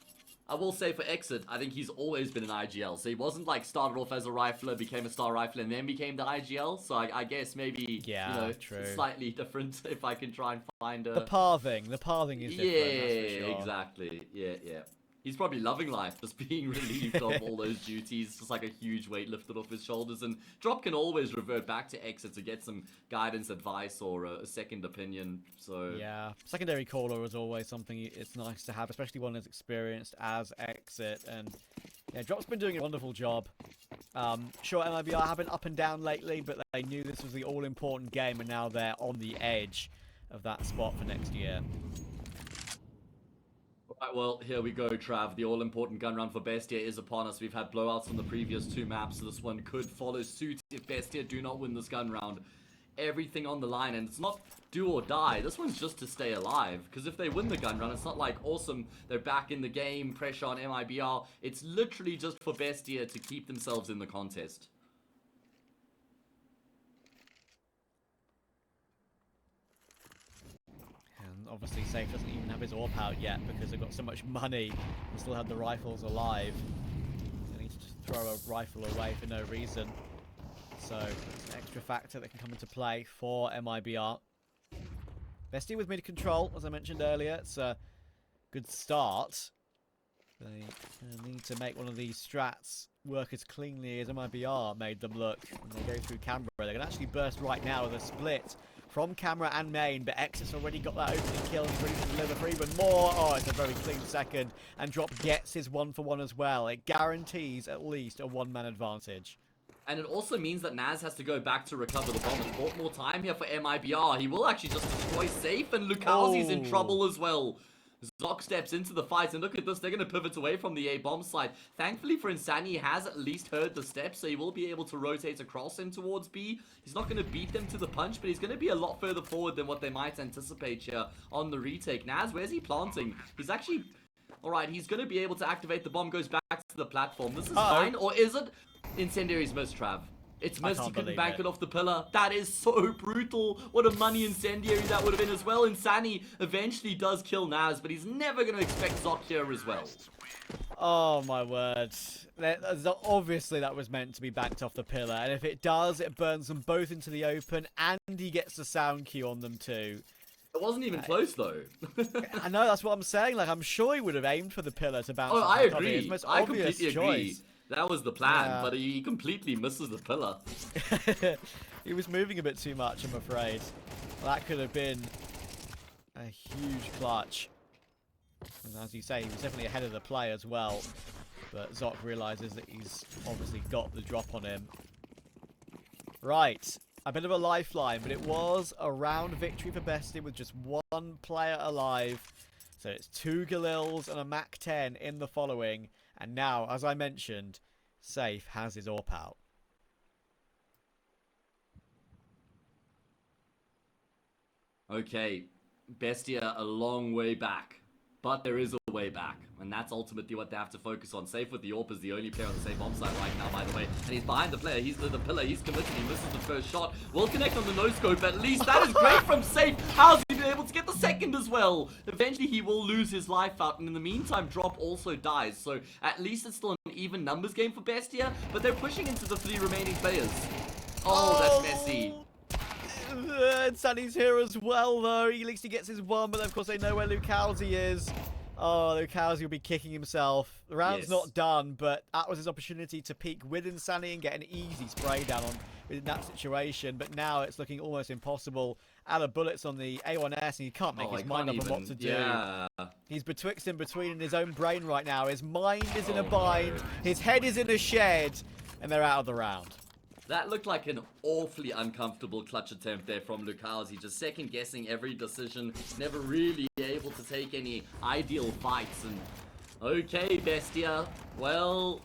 I will say for Exit, I think he's always been an IGL. So he wasn't like started off as a rifler, became a star rifler, and then became the IGL. So I guess maybe, yeah, you know, true. Slightly different if I can try and find a... The pathing is different, yeah, that's for sure. Exactly. Yeah. He's probably loving life, just being relieved of all those duties. Just like a huge weight lifted off his shoulders. And Drop can always revert back to Exit to get some guidance, advice, or a second opinion. So yeah, secondary caller is always something it's nice to have, especially one as experienced as Exit. And yeah, Drop's been doing a wonderful job. Sure, MIBR have been up and down lately, but they knew this was the all-important game, and now they're on the edge of that spot for next year. Right, well, here we go, Trav. The all-important gun round for BESTIA is upon us. We've had blowouts on the previous 2 maps, so this one could follow suit if BESTIA do not win this gun round. everything on the line, and it's not do or die. This one's just to stay alive, because if they win the gun run, it's not like, awesome, they're back in the game, pressure on MIBR. It's literally just for Bestia to keep themselves in the contest. And obviously Safe doesn't even have his AWP out yet because they've got so much money and still have the rifles alive. They need to just throw a rifle away for no reason. So it's an extra factor that can come into play for MIBR. Bestia with mid control, as I mentioned earlier. It's a good start. They need to make one of these strats work as cleanly as MIBR made them look when they go through camera. They can actually burst right now with a split from camera and main, but Exit's already got that opening kill and ready to deliver for even more. Oh, it's a very clean second, and Drop gets his 1-for-1 as well. It guarantees at least a one-man advantage. And it also means that Naz has to go back to recover the bomb. And bought more time here for MIBR. He will actually just destroy Safe, and Lukowski's in trouble as well. Zoc steps into the fight, and look at this, they're going to pivot away from the A-bomb side. Thankfully for Insani, he has at least heard the steps, so he will be able to rotate across in towards B. He's not going to beat them to the punch, but he's going to be a lot further forward than what they might anticipate here on the retake. Naz, where's he planting? He's actually... Alright, he's going to be able to activate the bomb, goes back to the platform. This is fine, or is it? Incendiary's missed, Trav. It's missed, he couldn't bank it off the pillar. That is so brutal. What a money incendiary that would have been as well. Insani eventually does kill Naz, but he's never going to expect Zoc here as well. Oh my word. Obviously that was meant to be banked off the pillar, and if it does, it burns them both into the open, and he gets the sound cue on them too. It wasn't even close though. I know, that's what I'm saying. Like, I'm sure he would have aimed for the pillar to bounce. Oh, I agree. It's the most I obvious completely choice. agree. That was the plan, but he completely misses the pillar. He was moving a bit too much, I'm afraid. That could have been a huge clutch. And as you say, he was definitely ahead of the play as well. But Zoc realizes that he's obviously got the drop on him. Right. A bit of a lifeline, but it was a round victory for Bestia with just one player alive. So it's 2 Galils and a Mac 10 in the following. And now, as I mentioned, Safe has his AWP out. Okay, Bestia a long way back. But there is a way back, and that's ultimately what they have to focus on. Safe with the AWP is the only player on the safe bomb side right now, by the way. And he's behind the player, he's the pillar, he's committed, he misses the first shot. Will connect on the no-scope, at least that is great from Safe. How's he been able to get the second as well? Eventually he will lose his life out, and in the meantime, Drop also dies. So at least it's still an even numbers game for Bestia, but they're pushing into the 3 remaining players. Oh, that's messy. And Sunny's here as well, though. At least he gets his one, but of course they know where Lukowski is. Oh, Lukowski will be kicking himself. The round's not done, but that was his opportunity to peek with Insani and get an easy spray down on in that situation. But now it's looking almost impossible. Out of bullets on the A1S, and he can't make his mind up on what to do. Yeah. He's betwixt and between in his own brain right now. His mind is in a bind. His head is in a shed, and they're out of the round. That looked like an awfully uncomfortable clutch attempt there from Lukowski, just second guessing every decision, never really able to take any ideal fights. And okay, Bestia, well,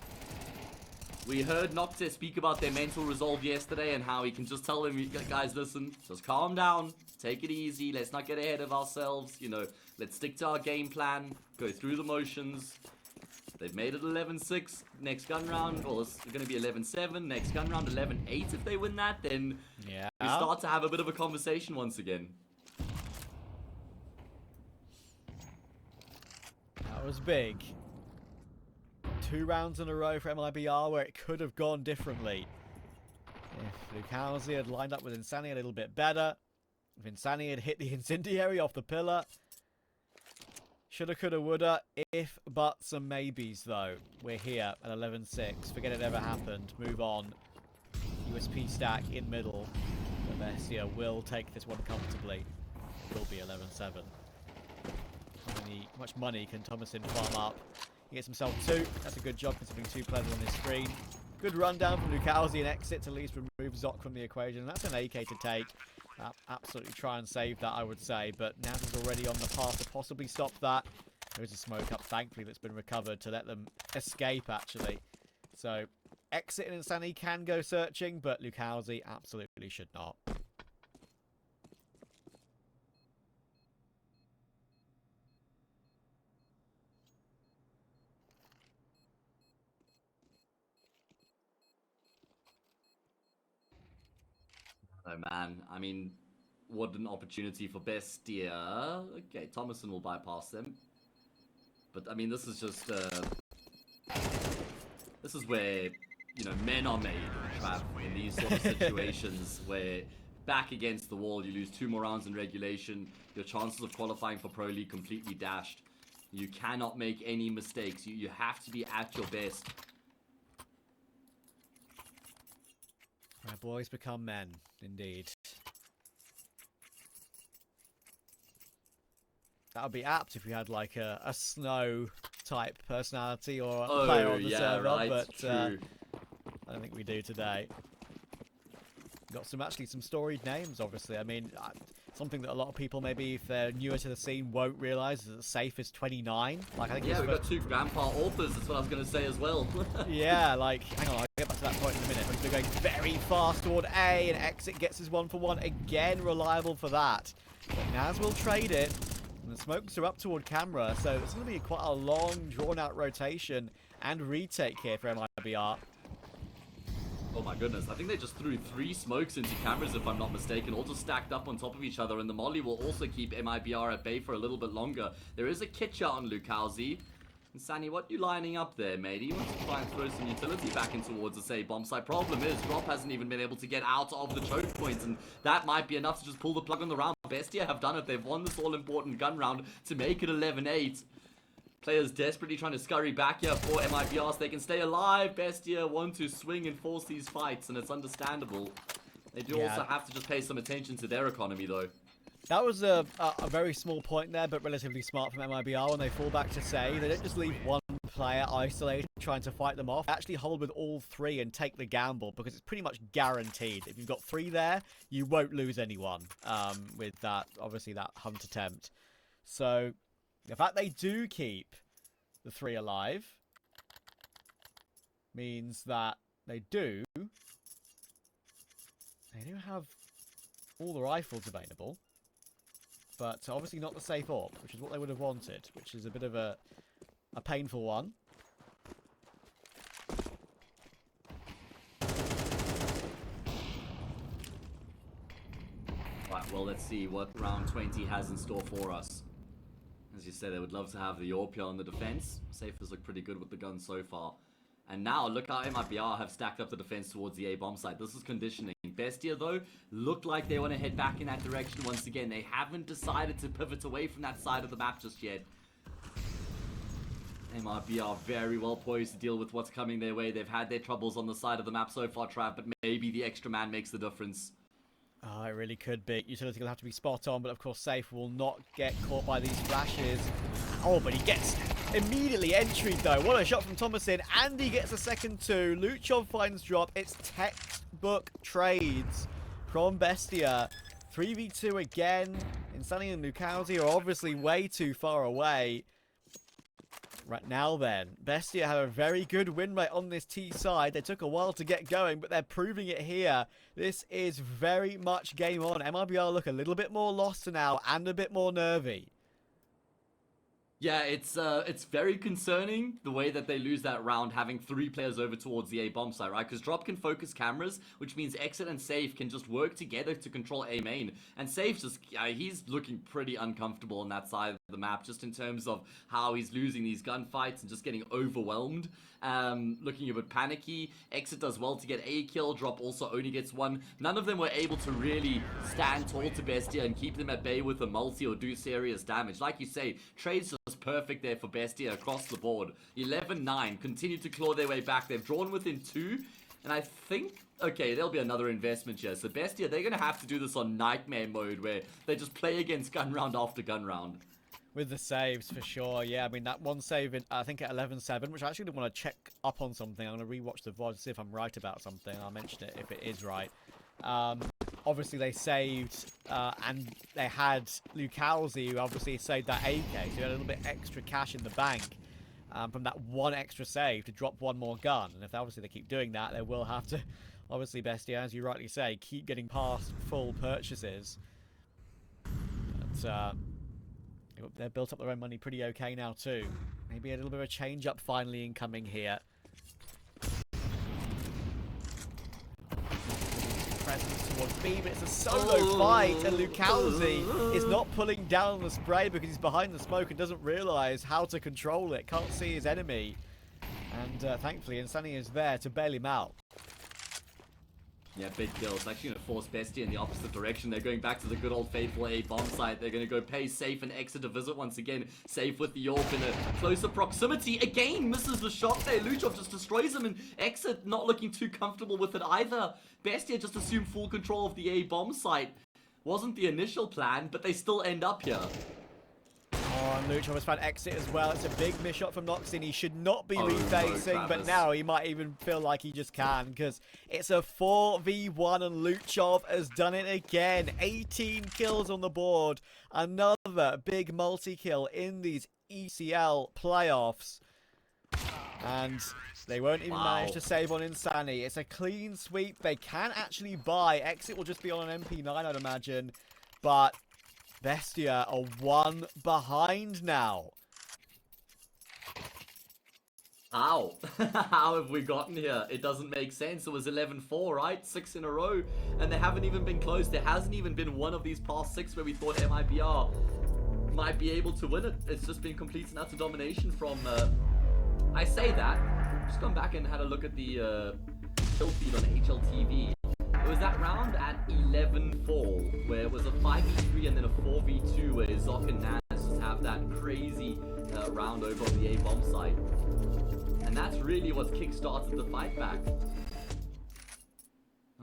we heard Noctis speak about their mental resolve yesterday and how he can just tell them, guys, listen, just calm down, take it easy, let's not get ahead of ourselves, you know, let's stick to our game plan, go through the motions. They've made it 11-6 next gun round. Well, it's going to be 11-7 next gun round, 11-8. If they win that, then we start to have a bit of a conversation once again. That was big. 2 rounds in a row for MIBR where it could have gone differently. If Lukowski had lined up with Insani a little bit better, if Insani had hit the incendiary off the pillar, shoulda, coulda, woulda, if, but, some maybes, though. We're here at 11-6. Forget it ever happened. Move on. USP stack in middle. The Bestia will take this one comfortably. It will be 11-7. How much money can Thomason farm up? He gets himself 2. That's a good job considering 2 players on his screen. Good rundown from Lukowski and Exit to at least remove Zoc from the equation. That's an AK to take. Absolutely try and save that, I would say, but Naz is already on the path to possibly stop that. There is a smoke up, thankfully, that's been recovered to let them escape, actually. So, Exit and Insani can go searching, but Lukowski absolutely should not. Oh man, I mean, what an opportunity for BESTIA. Okay, Thomason will bypass them. But I mean, this is just this is where, you know, men are made, Trav, in these sort of situations where back against the wall, you lose 2 more rounds in regulation, your chances of qualifying for Pro League completely dashed. You cannot make any mistakes. You have to be at your best. Where boys become men, indeed. That would be apt if we had like a snow type personality or a player on the server, right, but true. I don't think we do today. Got some storied names, obviously. I mean, something that a lot of people, maybe if they're newer to the scene, won't realise is that Safe is 29. Like, I think Yeah, we've got 2 grandpa authors, that's what I was going to say as well. Yeah, like, hang on, I'll get back to that point in a minute. But we're going very fast toward A, and Exit gets his 1-for-1. Again, reliable for that. But Naz will trade it, and the smokes are up toward camera, so it's going to be quite a long, drawn-out rotation and retake here for MIBR. Oh my goodness, I think they just threw 3 smokes into cameras, if I'm not mistaken, all just stacked up on top of each other, and the molly will also keep MIBR at bay for a little bit longer. There is a kitcha on Lukowski. And Sani, what you lining up there, matey? You want to try and throw some utility back in towards the say bomb site. Problem is, Drop hasn't even been able to get out of the choke points, and that might be enough to just pull the plug on the round. BESTIA have done it. They've won this all-important gun round to make it 11-8. Players desperately trying to scurry back here for MIBR so they can stay alive. BESTIA want to swing and force these fights, and it's understandable. They do also have to just pay some attention to their economy, though. That was a very small point there, but relatively smart from MIBR when they fall back to say. They don't just leave one player isolated trying to fight them off. They actually hold with all 3 and take the gamble, because it's pretty much guaranteed. If you've got 3 there, you won't lose anyone with that, obviously, that hunt attempt. So the fact they do keep the 3 alive means that they do have all the rifles available, but obviously not the safe AWP, which is what they would have wanted, which is a bit of a painful one. Right, well, let's see what round 20 has in store for us. As you said, they would love to have the AWP on the defense. Safe has looked pretty good with the gun so far. And now, look how MIBR have stacked up the defense towards the A bomb site. This is conditioning. BESTIA, though, look like they want to head back in that direction once again. They haven't decided to pivot away from that side of the map just yet. MIBR very well poised to deal with what's coming their way. They've had their troubles on the side of the map so far, Trav, but maybe the extra man makes the difference. Oh, it really could be. Utility will have to be spot on, but of course Safe will not get caught by these flashes. Oh, but he gets immediately entry though. What a shot from Thomason, and he gets a second 2. Luchov finds Drop. It's textbook trades from BESTIA. 3v2 again. Insani and Lukowski are obviously way too far away. Right now then, BESTIA have a very good win rate on this T side. They took a while to get going, but they're proving it here. This is very much game on. MIBR look a little bit more lost now and a bit more nervy. Yeah, it's very concerning the way that they lose that round, having 3 players over towards the A bomb site, right? Because Drop can focus cameras, which means Exit and Safe can just work together to control A main. And Safe just, he's looking pretty uncomfortable on that side of the map, just in terms of how he's losing these gunfights and just getting overwhelmed. Looking a bit panicky. Exit does well to get a kill. Drop also only gets 1. None of them were able to really stand tall to BESTIA and keep them at bay with a multi or do serious damage. Like you say, trades just perfect there for BESTIA across the board. 11-9, continue to claw their way back. They've drawn within 2, and I think, okay, there'll be another investment here. So BESTIA, they're going to have to do this on nightmare mode, where they just play against gun round after gun round. With the saves, for sure. Yeah, I mean, that one save, I think at 11-7, which I actually want to check up on something. I'm going to rewatch the VOD to see if I'm right about something. I'll mention it if it is right. Obviously, they saved, and they had Lukowski, who obviously saved that AK, so he had a little bit extra cash in the bank from that one extra save to drop one more gun. And if obviously they keep doing that, they will have to, obviously, BESTIA, as you rightly say, keep getting past full purchases. But they've built up their own money pretty okay now too. Maybe a little bit of a change up finally incoming here. Presence towards speed, but it's a solo fight, and Lukowski is not pulling down the spray because he's behind the smoke and doesn't realise how to control it, can't see his enemy. And thankfully, Insani is there to bail him out. Yeah, big kill. It's actually going to force BESTIA in the opposite direction. They're going back to the good old faithful A bomb site. They're going to go pay Safe and exit to visit once again. Safe with the AWP in a closer proximity. Again, misses the shot there. Luchov just destroys him, and exit not looking too comfortable with it either. BESTIA just assumed full control of the A bomb site. Wasn't the initial plan, but they still end up here. Oh, and Luchov has found exit as well. It's a big miss shot from Noxin. He should not be refacing, no, but now he might even feel like he just can, because it's a 4v1 and Luchov has done it again. 18 kills on the board. Another big multi-kill in these ECL playoffs. And they won't even manage to save on Insani. It's a clean sweep. They can actually buy. Exit will just be on an MP9, I'd imagine. But BESTIA are one behind now. How? How have we gotten here? It doesn't make sense. It was 11-4, right? 6 in a row. And they haven't even been close. There hasn't even been one of these past 6 where we thought MIBR might be able to win it. It's just been complete and utter domination from... I say that. Just gone back and had a look at the kill feed on HLTV. It was that round at 11-4, where it was a 5v3 and then a 4v2, where Zoc and Naz just have that crazy round over on the A-bomb site. And that's really what kick-started the fight back.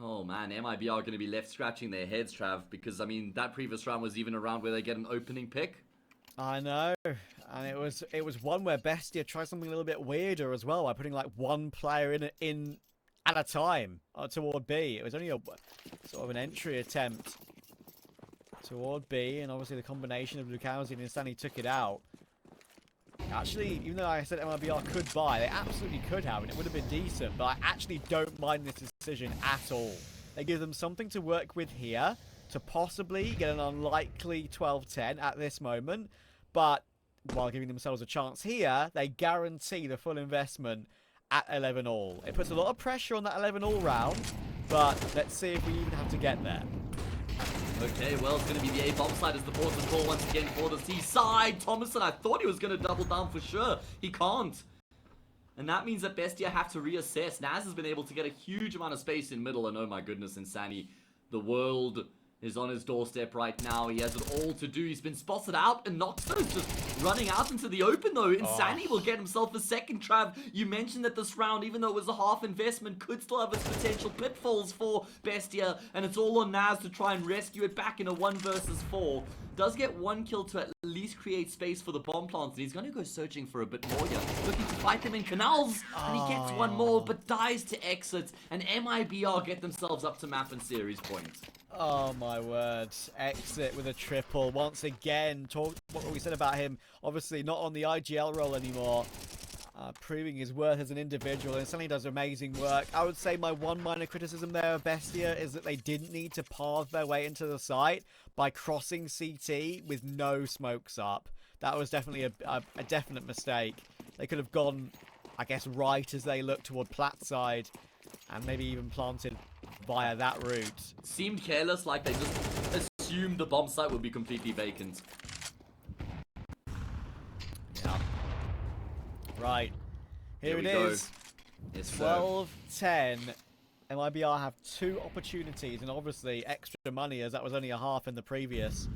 Oh man, MIBR are going to be left scratching their heads, Trav, because, I mean, that previous round was even a round where they get an opening pick. I know, and it was one where BESTIA tried something a little bit weirder as well by putting like one player in at a time toward B. It was only a sort of an entry attempt toward B, and obviously the combination of Lukowski and Insani took it out. Actually, even though I said MIBR could buy, they absolutely could have, and it would have been decent, but I actually don't mind this decision at all. They give them something to work with here to possibly get an unlikely 12-10 at this moment, but while giving themselves a chance here, they guarantee the full investment at 11-all. It puts a lot of pressure on that 11-all round, but let's see if we even have to get there. Okay, well, it's going to be the A-bomb side as the port and call once again for the C side. Thomason, I thought he was going to double down for sure. He can't. And that means that BESTIA have to reassess. Naz has been able to get a huge amount of space in middle, and oh my goodness, Insani, the world is on his doorstep right now. He has it all to do. He's been spotted out, and Noxon is just running out into the open, though. Insani will get himself a second. Trav, you mentioned that this round, even though it was a half investment, could still have its potential pitfalls for BESTIA, and it's all on Naz to try and rescue it back in a 1 versus 4. Does get one kill to at least create space for the bomb plants, and he's going to go searching for a bit more here. Looking to fight them in canals, and he gets one more, but dies to exit, and MIBR get themselves up to map and series point. Oh my word. Exit with a triple. Once again, talk what we said about him. Obviously not on the IGL role anymore. Proving his worth as an individual, and suddenly does amazing work. I would say my one minor criticism there of BESTIA is that they didn't need to path their way into the site by crossing CT with no smokes up. That was definitely a definite mistake. They could have gone, I guess, right as they looked toward Platt side, and maybe even planted via that route. Seemed careless, like they just assumed the bomb site would be completely vacant. Yeah. Right. Here it is. Yes, 12-10. MIBR have 2 opportunities, and obviously extra money, as that was only a half in the previous,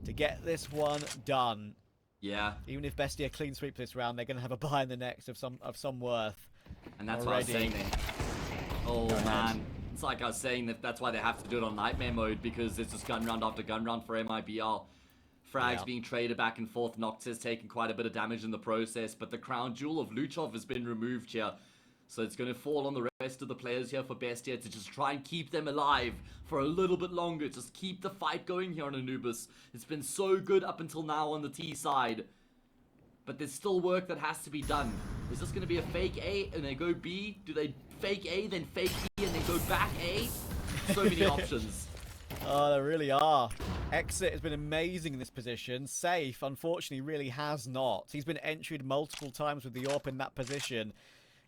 to get this one done. Yeah. Even if BESTIA clean sweep this round, they're going to have a buy in the next of some worth. And that's already. what I was saying then. Oh man. It's like I was saying, that's why they have to do it on nightmare mode, because it's just gun round after gun round for MIBR. Frags being traded back and forth. Noctis taking quite a bit of damage in the process, but the crown jewel of Luchov has been removed here. So it's going to fall on the rest of the players here for BESTIA to just try and keep them alive for a little bit longer. Just keep the fight going here on Anubis. It's been so good up until now on the T side. But there's still work that has to be done. Is this going to be a fake A and they go B? Do they fake A, then fake B, and then go back A? So many options. Oh, there really are. Exit has been amazing in this position. Safe, unfortunately, really has not. He's been entryed multiple times with the AWP in that position.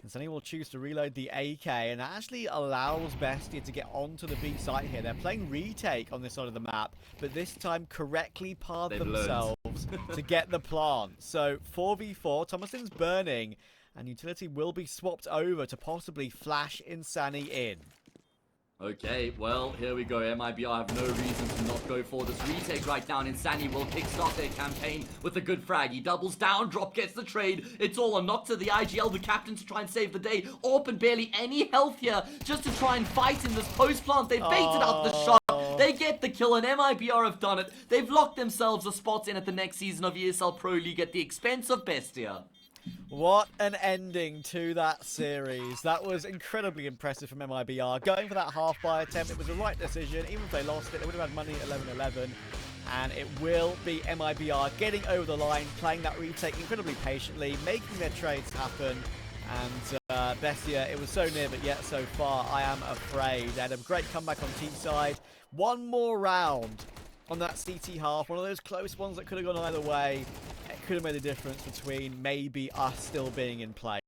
And Sunny will choose to reload the AK, and that actually allows Bestia to get onto the B site here. They're playing retake on this side of the map, but this time correctly path themselves to get the plant. So 4v4, Thomason's burning, and utility will be swapped over to possibly flash Insani in. Okay, well, here we go. MIBR have no reason to not go for this retake right now. And Insani will kickstart their campaign with a good frag. He doubles down, Drop gets the trade. It's all a knock to the IGL, the captain, to try and save the day. Orpin barely any health here just to try and fight in this post plant. They've baited out the shot. They get the kill, and MIBR have done it. They've locked themselves a spot in at the next season of ESL Pro League at the expense of Bestia. What an ending to that series. That was incredibly impressive from MIBR. Going for that half-buy attempt, it was the right decision. Even if they lost it, they would have had money at 11-11. And it will be MIBR getting over the line, playing that retake incredibly patiently, making their trades happen. And Bestia, it was so near, but yet so far, I am afraid. They had a great comeback on T-side. One more round on that CT half. One of those close ones that could have gone either way. It could have made a difference between maybe us still being in play.